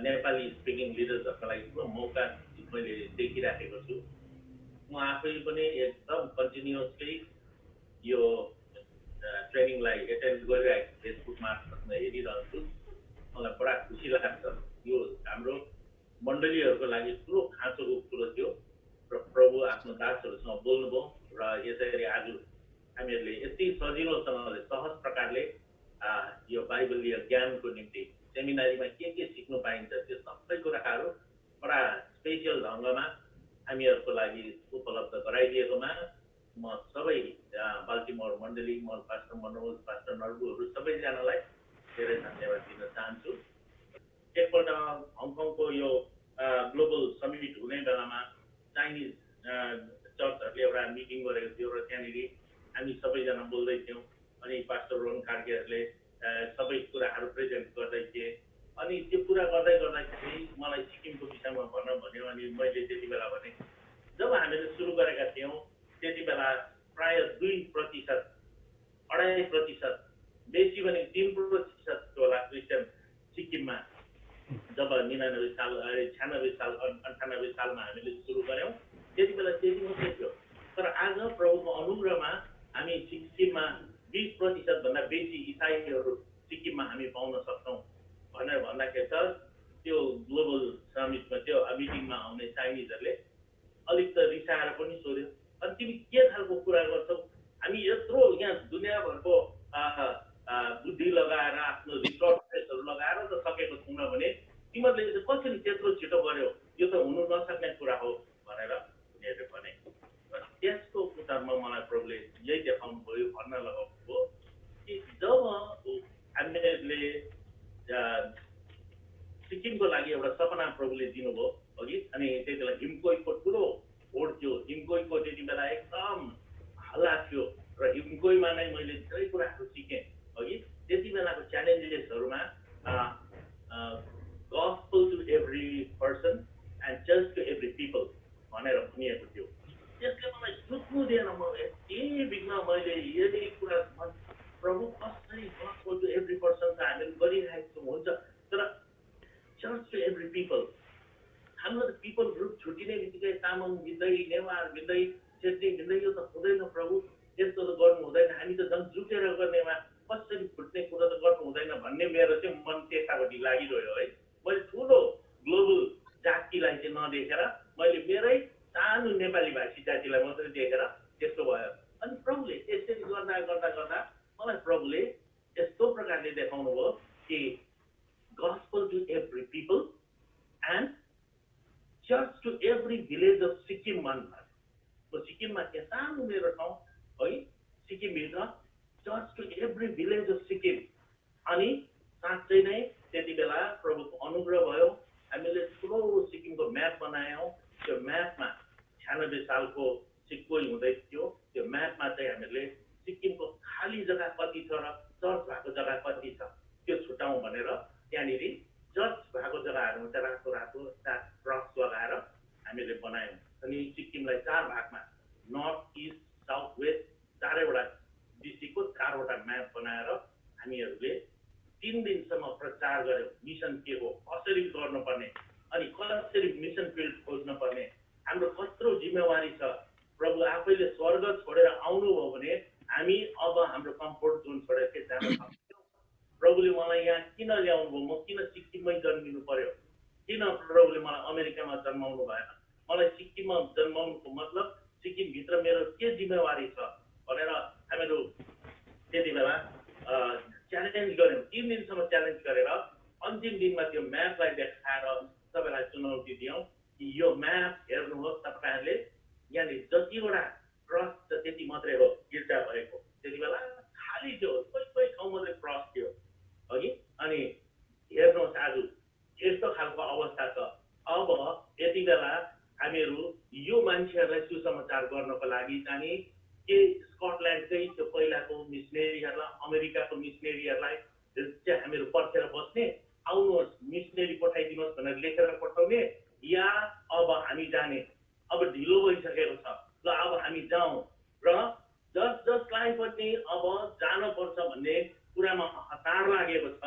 नेपाली स्पिकिङ लिडर्सहरूको लागि ठुलो मौका मैले देखिराखेको छु। म आफै पनि एकदम कन्टिन्युअसली यो ट्रेनिङलाई एटेन्ड गरिरहेको फेसबुक मार्फतमा हेरिरहन्छु। मलाई बडा खुसी लाग्छ। यो हाम्रो मण्डलीहरूको लागि ठुलो खाँचोको कुरो थियो र प्रभु आफ्नो दासहरूसँग बोल्नुभयो र यसरी आज हामीहरूले यति सजिलोसँगले सहज प्रकारले यो बाइबलीय ज्ञानको निम्ति सेमिनारीमा के सिक्नु पाइन्छ त्यो सबै कुराहरू बडा स्पेसियल ढङ्गमा हामीहरूको लागि उपलब्ध गराइदिएकोमा म सबै बाल्टिमोर मण्डली म पास्टर मनोज पास्टर नर्बुहरू सबैजनालाई धेरै धन्यवाद दिन चाहन्छु। एकपल्ट हङकङको यो ग्लोबल समिट हुने बेलामा चाइनिज चर्चहरूले एउटा मिटिङ गरेको थियो र त्यहाँनिर हामी सबैजना बोल्दै थियौँ। अनि पास्टर रोहन कार्केहरूले सबै कुराहरू प्रेजेन्ट गर्दै थिए। अनि त्यो कुरा गर्दाखेरि मलाई सिक्किमको विषयमा भन्न भन्यो। अनि मैले त्यति बेला भने जब हामीले सुरु गरेका थियौँ त्यति बेला प्राय 2%, 2.5%, बेसी भने 3% होला क्रिस्चियन सिक्किममा। जब 99 साल 96 साल 98 सालमा हामीले सुरु गऱ्यौँ त्यति बेला त्यति मात्रै थियो। तर आज प्रभुको अनुग्रहमा हामी सिक्किममा 20% भन्दा बेसी इसाईहरू सिक्किममा हामी पाउन सक्छौँ भनेर भन्दाखेरि त त्यो ग्लोबल समिटमा त्यो मिटिङमा आउने चाइनिजहरूले अलिक त रिसाएर पनि सोध्यो, अनि तिमी के खालको कुरा गर्छौ? हामी यत्रो यहाँ दुनियाँभरको बुद्धि लगाएर आफ्नो रिसोर्सेसहरू लगाएर त सकेको छैनौँ भने तिमीहरूले कसरी त्यत्रो छिटो गर्यो? यो त हुनु नसक्ने कुरा हो भनेर उनीहरूले भने। र त्यसको उत्तरमा मलाई प्रभुले यही देखाउनु भयो, भन्न लगाउनु कि जब हामीहरूले सिक्किमको लागि एउटा सपना प्रभुले दिनुभयो अघि, अनि त्यति बेला हिमकोइको ठुलो होड थियो। हिमकोइको त्यति बेला एकदम हल्ला थियो र हिमकोइमा नै मैले धेरै कुराहरू सिकेँ अघि। त्यति बेलाको च्यालेन्जेसहरूमा gospel to every person and just to every people भनेर भनिएको थियो। त्यसले मलाई सुत्नु दिएन। म यति बिघ्न मैले यही कुरा प्रभु कसरी gospel to every person त हामीले गरिरहेको छौँ हुन्छ, तर church to every people हाम्रो त पिपल ग्रुप छुट्टिने बित्तिकै तामाङ भिन्दै, नेवार भिन्दै, छेत्री भिन्दै यो त हुँदैन प्रभु, यस्तो त गर्नु हुँदैन। हामी त झन् जुटेर गर्नेमा कसरी फुट्ने कुरा त गर्नु हुँदैन भन्ने मेरो चाहिँ मन त्यतापट्टि लागिरह्यो है। मैले ठुलो ग्लोबल जातिलाई चाहिँ नदेखेर मैले मेरै सानो नेपाली भाषी जातिलाई मात्रै देखेर त्यस्तो भयो। अनि प्रभुले यसरी गर्दा गर्दा गर्दा मलाई प्रभुले यस्तो प्रकारले देखाउनु भयो कि gospel to every people and church to every village of Sikkim भन्नुभयो। तो सिक्किममा त्यहाँ सानो मेरो ठाउँ है सिक्किमभित्र church to every village of Sikkim। अनि साँच्चै नै त्यति बेला प्रभुको अनुग्रह भयो। हामीले ठुलो सिक्किमको म्याप बनायौँ। त्यो म्यापमा 96 सालको सिक्कोइ हुँदै थियो। त्यो म्यापमा चाहिँ हामीले सिक्किमको खाली जग्गा कति छ र चर्च भएको जग्गा कति छ त्यो छुटाउँ भनेर त्यहाँनिर चर्च भएको जग्गाहरूमा चाहिँ रातो रातो क्रस लगाएर हामीले बनायौँ। अनि सिक्किमलाई 4 भागमा नर्थ इस्ट साउथ वेस्ट चारैवटा डिस्ट्रिक्टको 4वटा म्याप बनाएर हामीहरूले 3 दिनसम्म प्रचार गर्यौँ। मिसन के हो, कसरी गर्नुपर्ने, अनि कसरी मिसन फिल्ड खोज्नुपर्ने, हाम्रो कत्रो जिम्मेवारी छ। प्रभु आफैले स्वर्ग छोडेर आउनुभयो भने हामी अब हाम्रो कम्फोर्ट जोन छोडेर के जान सक्दैनौँ। प्रभुले मलाई यहाँ किन ल्याउनु भयो, म किन सिक्किममै जन्मिनु पर्यो, किन प्रभुले मलाई अमेरिकामा जन्माउनु भएन? मलाई सिक्किममा जन्माउनुको मतलब सिक्किमभित्र मेरो के जिम्मेवारी छ भनेर हामीहरू त्यति बेला च्यालेन्ज गऱ्यौँ। 3 दिनसम्म च्यालेन्ज गरेर अन्तिम दिनमा त्यो म्यापलाई देखाएर सबैलाई चुनौती दियौँ कि यो म्याप हेर्नुहोस् तपाईँहरूले, यहाँनिर जतिवटा क्रस छ त्यति मात्रै हो गिर्जा भएको। त्यति बेला खाली थियो, कोही ठाउँ मात्रै क्रस थियो अघि। अनि हेर्नुहोस् आज यस्तो खालको अवस्था छ। अब यति बेला हामीहरू यो मान्छेहरूलाई सुसमाचार गर्नको लागि चाहिँ के स्कटल्यान्डकै त्यो पहिलाको मिसनेरीहरूलाई, अमेरिकाको मिसनेरीहरूलाई चाहिँ हामीहरू पर्खेर बस्ने, आउनुहोस् मिसनेरी पठाइदिनुहोस् भनेर लेखेर पठाउने, या अब हामी जाने? अब ढिलो भइसकेको छ, ल अब हामी जाउँ र जसलाई पनि अब जानुपर्छ भन्ने कुरामा हतार लागेको छ।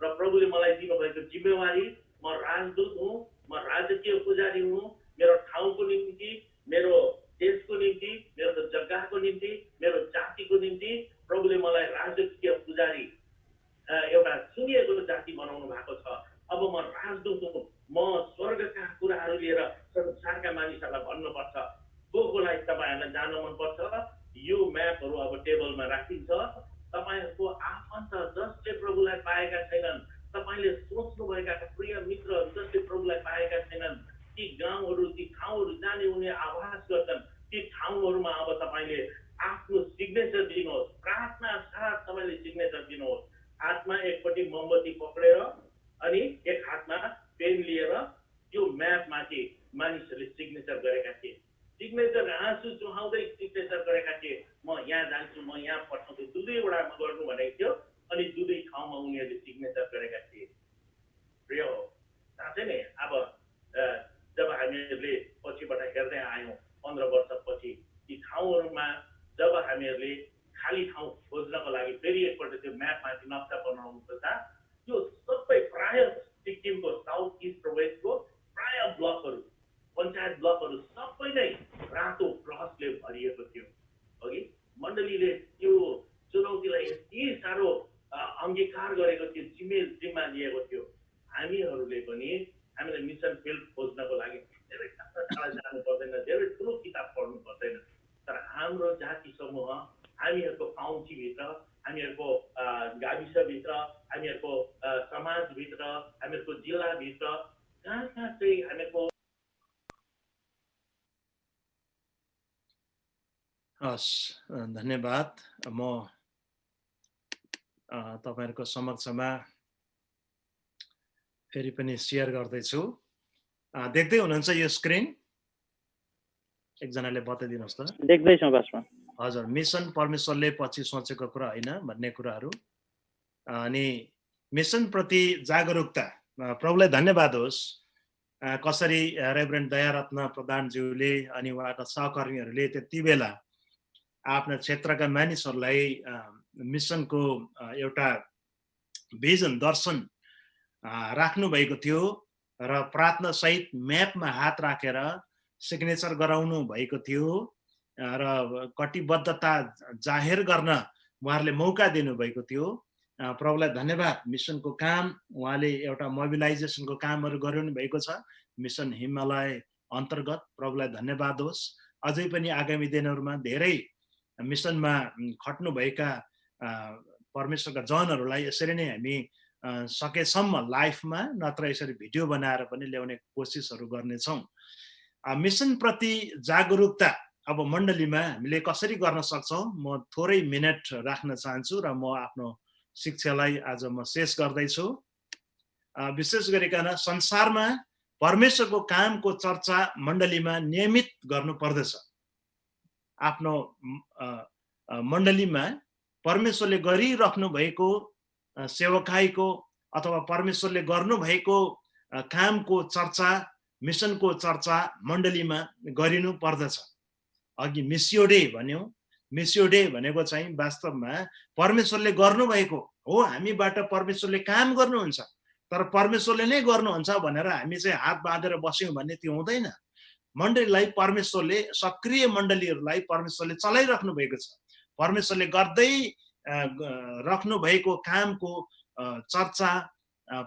र प्रभुले मलाई दिनुभएको जिम्मेवारी, म राजदूत हुँ, म राजकीय पुजारी हुँ, मेरो ठाउँको निम्ति, मेरो देशको निम्ति, मेरो जग्गाको निम्ति, मेरो जातिको निम्ति प्रभुले मलाई राजकीय पुजारी एउटा चुनिएको जाति बनाउनु भएको छ। अब म राजदूत हुँ, म स्वर्गका कुराहरू लिएर संसारका मानिसहरूलाई भन्नुपर्छ। को लागि तपाईँहरूलाई जान मनपर्छ? यो म्यापहरू अब टेबलमा राखिन्छ। तपाईँहरूको आफन्त जसले प्रभुलाई पाएका छैनन्, तपाईँले सोच्नुभएका प्रिय मित्रहरू जसले प्रभुलाई पाएका छैनन्, ती गाउँहरू, ती ठाउँहरू जाने उनी आवाज गर्छन्। ती ठाउँहरूमा अब तपाईँले आफ्नो सिग्नेचर दिनुहोस्, प्रार्थना साथ तपाईँले सिग्नेचर दिनुहोस्। हातमा एकपट्टि मोमबत्ती पक्रेर अनि एक हातमा पेन लिएर यो म्यापमाथि मानिसहरूले सिग्नेचर गरेका थिए। सिग्नेचर आँसु चुहाउँदै सिग्नेचर गरेका थिए। म यहाँ जान्छु, म यहाँ पठाउँछु, दुवैवटा गर्नु भनेको थियो अनि दुवै ठाउँमा उनीहरूले सिग्नेचर गरेका थिए। प्रिय हो, साँच्चै नै अब जब हामीहरूले पछिबाट हेर्दै आयौँ 15 वर्षपछि ती ठाउँहरूमा जब हामीहरूले खाली ठाउँ खोज्नको लागि फेरि एकपल्ट त्यो म्यापमाथि नक्सा बनाउनु खोज्दा यो सबै प्राय सिक्किमको साउथ इस्ट र वेस्टको प्राय ब्लकहरू, पञ्चायत ब्लकहरू सबै नै रातो क्रसले भरिएको थियो। अघि मण्डलीले त्यो चुनौतीलाई यति साह्रो अङ्गीकार गरेको थियो, जिम्मा लिएको थियो। हामीहरूले पनि हामीले मिसन फिल्ड खोज्नको लागि धेरै टाढा जानु पर्दैन, धेरै ठुलो किताब पढ्नु पर्दैन। तर हाम्रो जाति समूह हामीहरूको काउन्टीभित्र, हामीहरूको गाविसभित्र, हामीहरूको समाजभित्र, हामीहरूको जिल्लाभित्र कहाँ कहाँ चाहिँ हामीहरूको हस्, धन्यवाद। म तपाईहरुको समक्षमा फेरि पनि शेयर गर्दैछु। देख्दै हुनुहुन्छ यो स्क्रिन? एकजनाले बताइदिनुहोस् त। देख्दैछौँ बासमा। हजुर, मिसन परमेश्वरले पछि सोचेको कुरा होइन भन्ने कुराहरू अनि मिसन प्रति जागरुकता। प्रभुलाई धन्यवाद होस् कसरी रेभरेन्ड दयारत्न प्रधानज्यूले अनि उहाँका सहकर्मीहरूले त्यति बेला आफ्ना क्षेत्रका मानिसहरूलाई मिसनको एउटा भिजन, दर्शन राख्नु भएको थियो र प्रार्थना सहित म्यापमा हात राखेर सिग्नेचर गराउनु भएको थियो र कटिबद्धता जाहेर गर्न उहाँहरूले मौका दिनुभएको थियो। प्रभुलाई धन्यवाद। मिसनको काम उहाँले एउटा मोबिलाइजेसनको कामहरू गरिरहनु भएको छ मिसन हिमालय अन्तर्गत। प्रभुलाई धन्यवाद होस्। अझै पनि आगामी दिनहरूमा धेरै मिसनमा खट्नुभएका परमेश्वरका जनहरूलाई यसरी नै हामी सकेसम्म लाइफमा नत्र यसरी भिडियो बनाएर पनि ल्याउने कोसिसहरू गर्नेछौँ। मिसन प्रति जागरुकता अब मण्डलीमा हामीले कसरी गर्न सक्छौँ, म थोरै मिनट राख्न चाहन्छु र म आफ्नो शिक्षालाई आज म शेष गर्दैछु। विशेष गरिकन संसारमा परमेश्वरको कामको चर्चा मण्डलीमा नियमित गर्नु पर्दछ। आफ्नो मण्डलीमा परमेश्वरले गरिराख्नु भएको सेवकाईको अथवा परमेश्वरले गर्नुभएको कामको चर्चा, मिसनको चर्चा मण्डलीमा गरिनु पर्दछ। अघि मिसियो डे भन्यौँ। मिसियो डे भनेको चाहिँ वास्तवमा परमेश्वरले गर्नुभएको हो, हामीबाट परमेश्वरले काम गर्नुहुन्छ, तर परमेश्वरले नै गर्नुहुन्छ भनेर हामी चाहिँ हात बाँधेर बस्यौँ भन्ने त्यो हुँदैन। मण्डलीलाई परमेश्वरले, सक्रिय मण्डलीहरूलाई परमेश्वरले चलाइराख्नु भएको छ। परमेश्वरले गर्दै राख्नु भएको कामको चर्चा,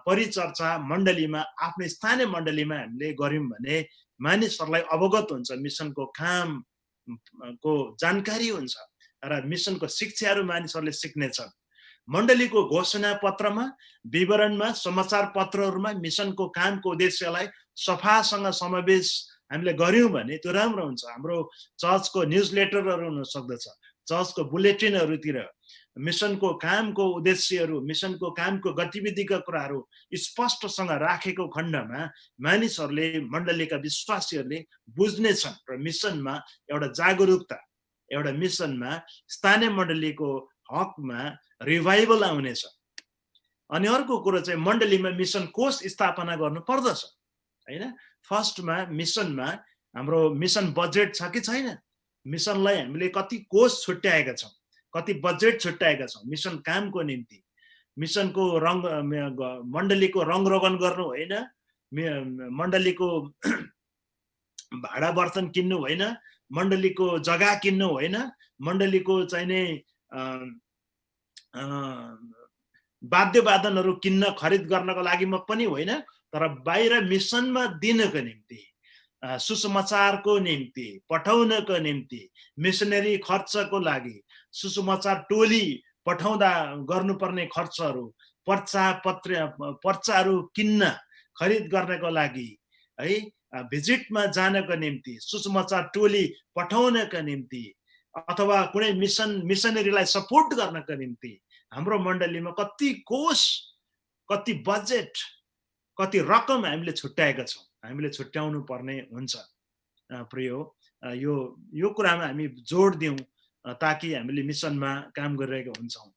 परिचर्चा मण्डलीमा, आफ्नो स्थानीय मण्डलीमा हामीले गर्यौँ भने मानिसहरूलाई अवगत हुन्छ, मिसनको कामको जानकारी हुन्छ र मिसनको शिक्षाहरू मानिसहरूले सिक्नेछन्। मण्डलीको घोषणा पत्रमा, विवरणमा, समाचार पत्रहरूमा मिसनको कामको उद्देश्यलाई सफासँग समावेश हामीले गर्यौँ भने त्यो राम्रो हुन्छ। हाम्रो चर्चको न्युज लेटरहरू हुन सक्दछ, चर्चको बुलेटिनहरूतिर मिसनको कामको उद्देश्यहरू, मिसनको कामको गतिविधिका कुराहरू स्पष्टसँग राखेको खण्डमा मानिसहरूले, मण्डलीका विश्वासीहरूले बुझ्नेछन् र मिसनमा एउटा जागरुकता, एउटा मिसनमा स्थानीय मण्डलीको हकमा रिभाइभल आउनेछ। अनि अर्को कुरो चाहिँ मण्डलीमा मिसन कोष स्थापना गर्नु पर्दछ हैन। फर्स्टमा मिसनमा हाम्रो मिसन बजेट छ कि छैन, मिसनलाई हामीले कति कोष छुट्याएका छौँ, कति बजेट छुट्याएका छौँ मिसन कामको निम्ति। मिसनको मण्डलीको रङरोगन गर्नु होइन, मण्डलीको भाडा बर्तन किन्नु होइन, मण्डलीको जग्गा किन्नु होइन, मण्डलीको चाहिने वाद्यवादनहरू किन्न खरिद गर्नको लागि पनि होइन, तर बाहिर मिसनमा दिनको निम्ति, सुसमाचारको निम्ति, पठाउनको निम्ति, मिसनरी खर्चको लागि, सुसमाचार टोली पठाउँदा गर्नुपर्ने खर्चहरू, पर्चाहरू किन्न खरिद गर्नको लागि है, भिजिटमा जानको निम्ति, सुसमाचार टोली पठाउनका निम्ति, अथवा कुनै मिसनरीलाई सपोर्ट गर्नका निम्ति हाम्रो मण्डलीमा कति कोष, कति बजेट, कति रकम हामीले छुट्याएका छौँ, हामीले छुट्याउनु पर्ने हुन्छ। प्रियो, यो कुरामा हामी जोड दिउँ ताकि हामीले मिसनमा काम गरिरहेका हुन्छौँ।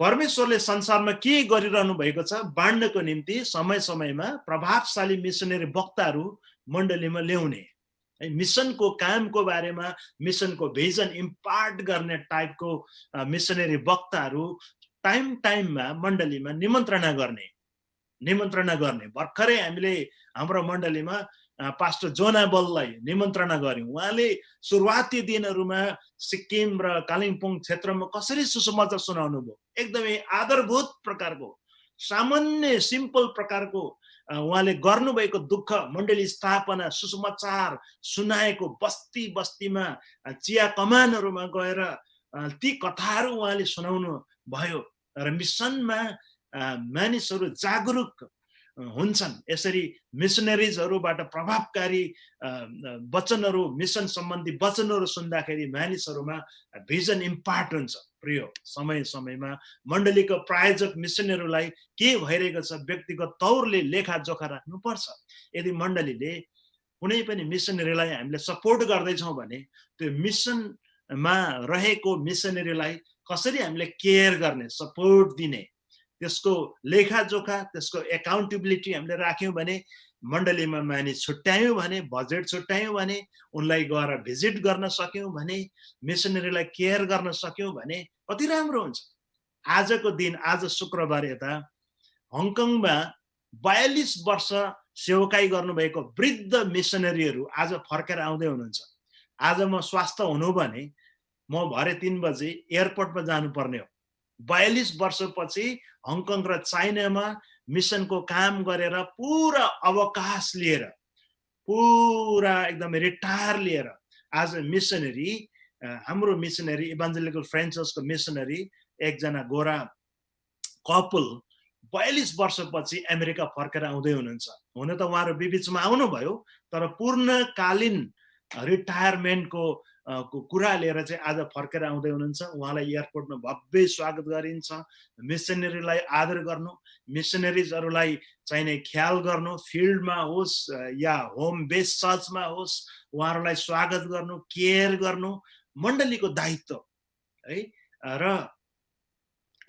परमेश्वरले संसारमा के गरिरहनु भएको छ बाँड्नको निम्ति समय समयमा प्रभावशाली मिसनरी वक्ताहरू मण्डलीमा ल्याउने, मिसनको कामको बारेमा, मिसनको भिजन इम्पार्ट गर्ने टाइपको मिसनरी वक्ताहरू टाइममा मण्डलीमा निमन्त्रणा गर्ने। भर्खरै हामीले हाम्रो मण्डलीमा पास्टर जोना बललाई निमन्त्रणा गर्यौं। उहाँले सुरुवाती दिनहरूमा सिक्किम र कालिम्पोङ क्षेत्रमा कसरी सुसमाचार सुनाउनु भयो, एकदमै आधारभूत प्रकारको, सामान्य सिम्पल प्रकारको उहाँले गर्नुभएको दुःख, मण्डली स्थापना, सुसमाचार सुनाएको, बस्ती बस्तीमा चिया कमानहरूमा गएर ती कथाहरू उहाँले सुनाउनु भयो र मिसनमा मानिसहरू जागरुक हुन्छन्। यसरी मिसनरिजहरूबाट प्रभावकारी वचनहरू, मिसन सम्बन्धी वचनहरू सुन्दाखेरि मानिसहरूमा भिजन इम्पार्ट हुन्छ। प्रिय, समय समयमा मण्डलीको प्रायोजक मिसनरीलाई के भइरहेको छ व्यक्तिगत तौरले लेखाजोखा राख्नुपर्छ। यदि मण्डलीले कुनै पनि मिसनरीलाई हामीले सपोर्ट गर्दैछौँ भने त्यो मिसनमा रहेको मिसनरीलाई कसरी हामीले केयर गर्ने, सपोर्ट दिने, त्यसको लेखाजोखा, त्यसको एकाउन्टेबिलिटी हामीले राख्यौँ भने, मण्डलीमा मानिस छुट्यायौँ भने, बजेट छुट्यायौँ भने, उनलाई गएर भिजिट गर्न सक्यौँ भने, मिसनरीलाई केयर गर्न सक्यौँ भने कति राम्रो हुन्छ। आजको दिन, आज शुक्रबार यता हङकङमा 42 वर्ष सेवकाई गर्नुभएको वृद्ध मिसनरीहरू आज फर्केर आउँदै हुनुहुन्छ। आज म स्वास्थ्य हुनु भने म भरे 3 बजे एयरपोर्टमा जानुपर्ने हो। 42 वर्षपछि हङकङ र चाइनामा मिसनको काम गरेर पुरा अवकाश लिएर, पुरा एकदम रिटायर लिएर आज मिसनरी, हाम्रो मिसनरी इभान्जेलिकल फ्रेन्चर्सको मिसनरी एकजना गोरा कपल 42 वर्षपछि अमेरिका फर्केर आउँदै हुनुहुन्छ। हुन त उहाँहरू बीचमा आउनुभयो, तर पूर्णकालीन रिटायरमेन्टको कुरा लिएर चाहिँ आज फर्केर आउँदै हुनुहुन्छ। उहाँलाई एयरपोर्टमा भव्य स्वागत गरिन्छ। मिसनरीलाई आदर गर्नु, मिसनरिजहरूलाई चाहिने ख्याल गर्नु, फिल्डमा होस् या होम बेस चर्चमा होस्, उहाँहरूलाई स्वागत गर्नु, केयर गर्नु मण्डलीको दायित्व है। र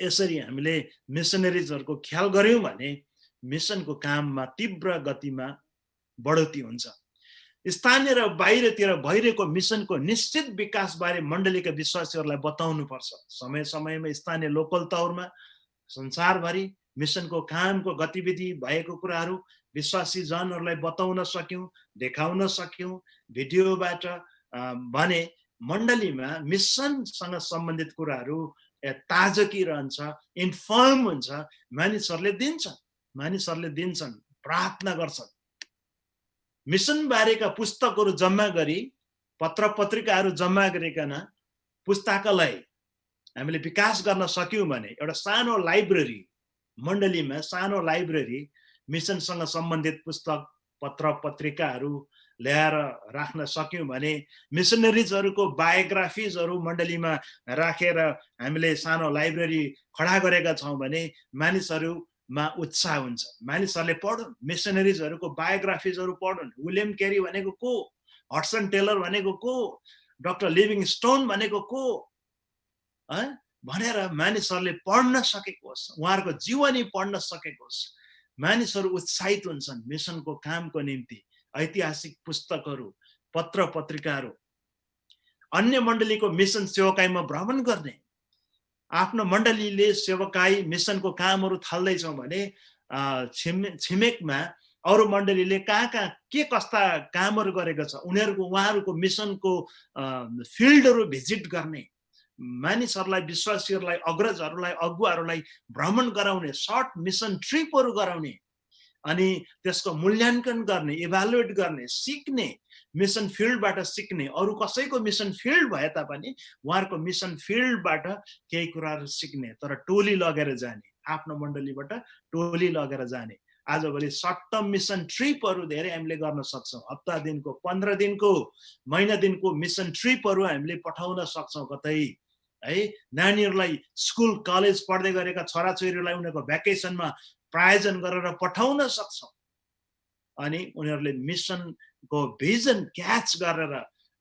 यसरी हामीले मिसनरिजहरूको ख्याल गर्यौँ भने मिसनको काममा तीव्र गतिमा बढोत्ती हुन्छ। स्थानीय र बाहिरतिर भइरहेको मिसनको निश्चित विकासबारे मण्डलीका विश्वासीहरूलाई बताउनु पर्छ। समय समयमा स्थानीय लोकल तौरमा संसारभरि मिसनको कामको गतिविधि भएको कुराहरू विश्वासी जनहरूलाई बताउन सक्यौँ, देखाउन सक्यौँ भिडियोबाट भने मण्डलीमा मिसनसँग सम्बन्धित कुराहरू ताजगी रहन्छ, इन्फर्म हुन्छ। मानिसहरूले दिन्छन्, प्रार्थना गर्छन्। मिसन बारेका पुस्तकहरू जम्मा गरी, पत्र पत्रिकाहरू जम्मा गरिकन पुस्तकालय हामीले विकास गर्न सक्यौँ भने, एउटा सानो लाइब्रेरी, मण्डलीमा सानो लाइब्रेरी मिसनसँग सम्बन्धित पुस्तक, पत्र पत्रिकाहरू ल्याएर राख्न सक्यौँ भने, मिसनरिजहरूको बायोग्राफिजहरू मण्डलीमा राखेर हामीले सानो लाइब्रेरी खडा गरेका छौँ भने मानिसहरूमा उत्साह हुन्छ। मानिसहरूले पढुन्, मिसनरिजहरूको बायोग्राफिजहरू पढुन्। विलियम क्यारी भनेको को, हडसन टेलर भनेको को, डाक्टर लिभिङस्टोन भनेको को भनेर मानिसहरूले पढ्न सकेको होस्, उहाँहरूको जीवनी पढ्न सकेको होस्। मानिसहरू उत्साहित हुन्छन् मिसनको कामको निम्ति। ऐतिहासिक पुस्तकहरू, पत्र पत्रिकाहरू, अन्य मण्डलीको मिसन सेवकाईमा भ्रमण गर्ने। आफ्नो मण्डलीले सेवकाई मिसनको कामहरू थाल्दैछौँ भने छिमेकमा अरू मण्डलीले कहाँ कहाँ के कस्ता कामहरू गरेको छ उहाँहरूको मिसनको फिल्डहरू भिजिट गर्ने, मानिसहरूलाई, विश्वासीहरूलाई, अग्रजहरूलाई, अगुवाहरूलाई भ्रमण गराउने, सर्ट मिसन ट्रिपहरू गराउने, अनि त्यसको मूल्याङ्कन गर्ने, इभ्यालुएट गर्ने, सिक्ने, मिसन फिल्डबाट सिक्ने, अरू कसैको मिसन फिल्ड भए तापनि उहाँहरूको मिसन फिल्डबाट केही कुराहरू सिक्ने, तर टोली लगेर जाने, आफ्नो मण्डलीबाट टोली लगेर जाने। आजभोलि सर्ट टर्म मिसन ट्रिपहरू धेरै हामीले गर्न सक्छौँ। हप्ता दिनको, 15 दिनको, महिना दिनको मिसन ट्रिपहरू हामीले पठाउन सक्छौँ कतै, है। नानीहरूलाई स्कुल कलेज पढ्दै गरेका छोराछोरीहरूलाई उनीहरूको भ्याकेसनमा प्रायोजन गरेर पठाउन सक्छौँ, अनि उनीहरूले मिसनको भिजन क्याच गरेर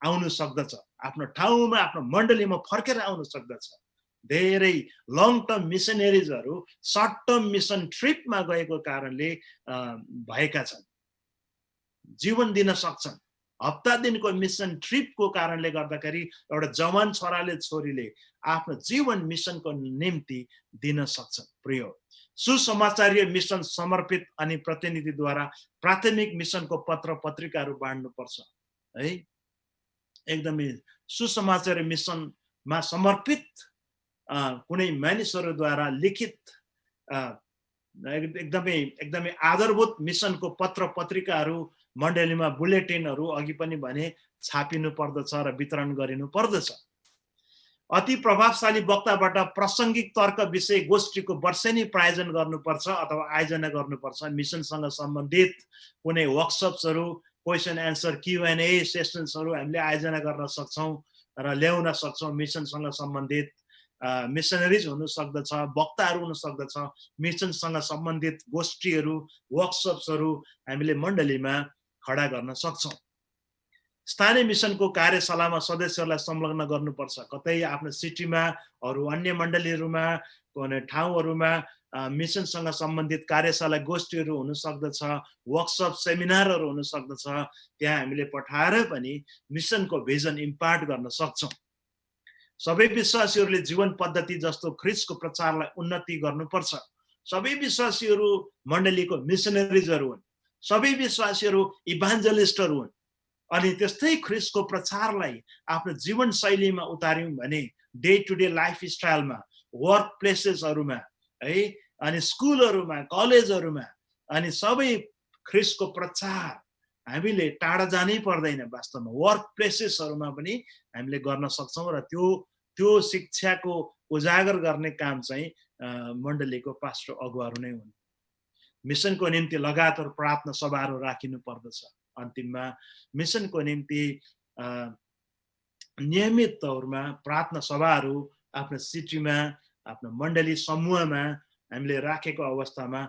आउनु सक्दछ, आफ्नो ठाउँमा, आफ्नो मण्डलीमा फर्केर आउनु सक्दछ। धेरै लङ टर्म मिसनरीजहरू सर्ट टर्म मिसन ट्रिपमा गएको कारणले भएका छन्, जीवन दिन सक्छन्। हप्ता दिनको मिसन ट्रिपको कारणले गर्दाखेरि एउटा जवान छोराले छोरीले आफ्नो जीवन मिसनको निम्ति दिन सक्छन्। प्रिय, सुसमाचारीय मिसन समर्पित अनि प्रतिनिधिद्वारा प्राथमिक मिसनको पत्र पत्रिकाहरू बाँड्नुपर्छ, है। एकदमै सुसमाचारीय मिसनमा समर्पित कुनै मानिसहरूद्वारा लिखित एकदमै आधारभूत मिसनको पत्र पत्रिकाहरू मण्डलीमा, बुलेटिनहरू अघि पनि भने छापिनु पर्दछ र वितरण गरिनु पर्दछ। अति प्रभावशाली वक्ताबाट प्रासङ्गिक तर्क विषय गोष्ठीको वर्षेनी प्रायोजन गर्नुपर्छ अथवा आयोजना गर्नुपर्छ। मिसनसँग सम्बन्धित कुनै वर्कसप्सहरू, क्वेसन एन्सर, Q&A सेसन्सहरू हामीले आयोजना गर्न सक्छौँ र ल्याउन सक्छौँ। मिसनसँग सम्बन्धित मिसनरिज हुन सक्दछ, वक्ताहरू हुन सक्दछ, मिसनसँग सम्बन्धित गोष्ठीहरू, वर्कसप्सहरू हामीले मण्डलीमा खडा गर्न सक्छौँ। स्थानीय मिसनको कार्यशालामा सदस्यहरूलाई संलग्न गर्नुपर्छ, कतै आफ्नो सिटीमा, अरू अन्य मण्डलीहरूमा, कुनै ठाउँहरूमा मिसनसँग सम्बन्धित कार्यशाला गोष्ठीहरू हुन सक्दछ, वर्कसप सेमिनारहरू हुन सक्दछ। त्यहाँ हामीले पठाएर पनि मिसनको भिजन इम्पार्ट गर्न सक्छौँ। सबै विश्वासीहरूले जीवन पद्धति जस्तो ख्रिस्टको प्रचारलाई उन्नति गर्नुपर्छ। सबै विश्वासीहरू मण्डलीको मिसनरिजहरू हुन्, सबै विश्वासीहरू इभान्जलिस्टहरू हुन्। अनि त्यस्तै ख्रिस्टको प्रचारलाई आफ्नो जीवनशैलीमा उतार्यौँ भने, डे टु डे लाइफ स्टाइलमा, वर्क प्लेसेसहरूमा, है, अनि स्कुलहरूमा, कलेजहरूमा, अनि सबै ख्रिस्टको प्रचार हामीले टाढा जानै पर्दैन। वास्तवमा वर्क प्लेसेसहरूमा पनि हामीले गर्न सक्छौँ र त्यो शिक्षाको उजागर गर्ने काम चाहिँ मण्डलीको पास्टर अगुवाहरू नै हुन्। मिसनको निम्ति लगातार प्रार्थना सभाहरू राखिनु पर्दछ। अन्तिममा मिसनको निम्ति नियमित तौरमा प्रार्थना सभाहरू आफ्नो सिटीमा, आफ्नो मण्डली समूहमा हामीले राखेको अवस्थामा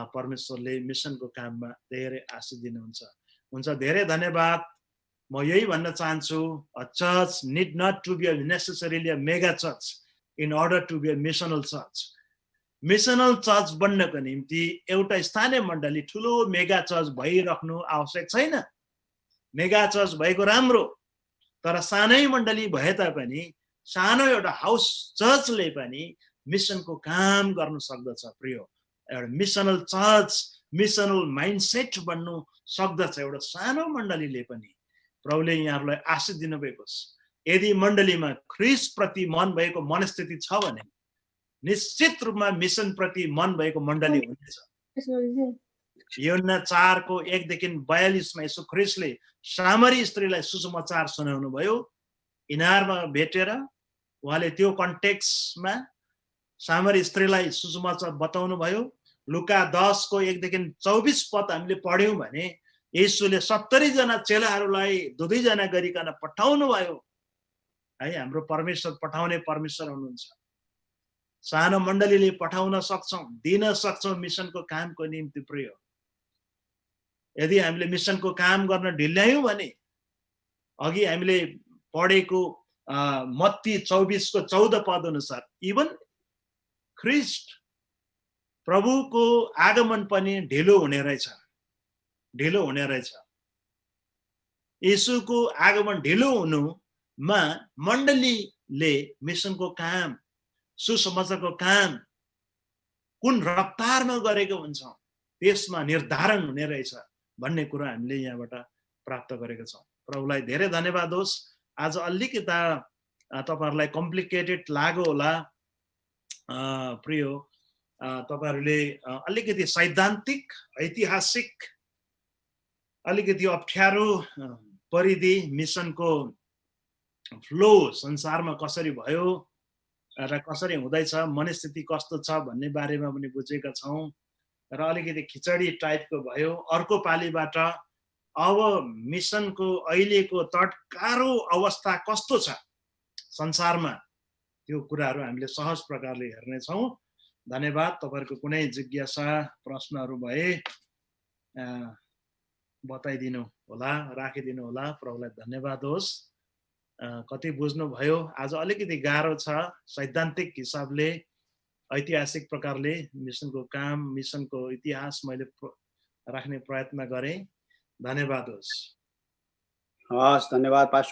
परमेश्वरले मिसनको काममा धेरै आशीष दिनुहुन्छ। धेरै धन्यवाद। म यही भन्न चाहन्छु, a church need not to be necessarily a mega church in order to be a missional church. Missional church बन्नको निम्ति एउटा स्थानीय मण्डली ठुलो मेगा चर्च भइराख्नु आवश्यक छैन। मेगा चर्च भएको राम्रो, तर सानै मण्डली भए तापनि सानो एउटा हाउस चर्चले पनि मिसनको काम गर्न सक्दछ। प्रिय, एउटा मिसनल चर्च, मिसनल माइन्डसेट बन्नु सक्दछ एउटा सानो मण्डलीले पनि। प्रभुले यहाँहरूलाई आशीष दिनुभएको छ। यदि मण्डलीमा ख्रिस्ट प्रति मन भएको मनस्थिति छ भने निश्चित रूपमा मिसन प्रति मन भएको मण्डली हुनेछ। यूहन्ना 4को 1 देखि 42 मा यसो ख्रिस्टले सामरी स्त्रीलाई सुसमाचार सुनाउनु भयो। इनारमा भेटेर उहाँले त्यो कन्टेक्स्टमा सामरी स्त्रीलाई सुसमाचार बताउनु भयो। लुका 10 को 1 देखि 24 पद हामीले पढ्यौं भने येशूले 70 जना चेलाहरूलाई 2 जना गरिकन पठाउनु भयो। है, हाम्रो परमेश्वर पठाउने परमेश्वर हुनुहुन्छ। सानो मण्डलीले पठाउन सक्छौं, दिन सक्छौं मिसनको कामको निम्ति। प्रिय, यदि हामीले मिसनको काम गर्न ढिल्यायौं भने अघि हामीले पढेको मत्ती 24 को 14 पद अनुसार इभन ख्रिस्ट प्रभुको आगमन पनि ढिलो हुने रहेछ। येशूको आगमन ढिलो हुनुमा मण्डलीले मिसनको काम, सुसमाचारको काम कुन रफ्तारमा गरेको हुन्छ त्यसमा निर्धारण हुने रहेछ भन्ने कुरा हामीले यहाँबाट प्राप्त गरेका छौँ। प्रभुलाई धेरै धन्यवाद होस्। आज अलिकता तपाईहरुलाई कम्प्लिकेटेड लाग्यो होला, प्रिय तपाईहरुले अलिकति सैद्धान्तिक ऐतिहासिक अलिकति अप्ठ्यारो परिधि मिसनको फ्लो संसारमा कसरी भयो र कसरी हुँदैछ, मनस्थिति कस्तो छ भन्ने बारेमा पनि बुझेका छौँ र अलिकति खिचडी टाइपको भयो। अर्को पालीबाट अब मिसनको अहिलेको तत्कारो अवस्था कस्तो छ संसारमा, त्यो कुराहरू हामीले सहज प्रकारले हेर्नेछौँ। धन्यवाद। तपाईहरुको कुनै जिज्ञासा प्रश्नहरू भए बताइदिनु होला, राखिदिनु होला। प्रभुलाई धन्यवाद होस्। कति बुझ्नु भयो? आज अलिकति गाह्रो छ, सैद्धान्तिक हिसाबले ऐतिहासिक प्रकारले मिसनको काम, मिसनको इतिहास मैले राख्ने प्रयत्न गरेँ। धन्यवाद होस्। हस्, धन्यवाद पास्टर।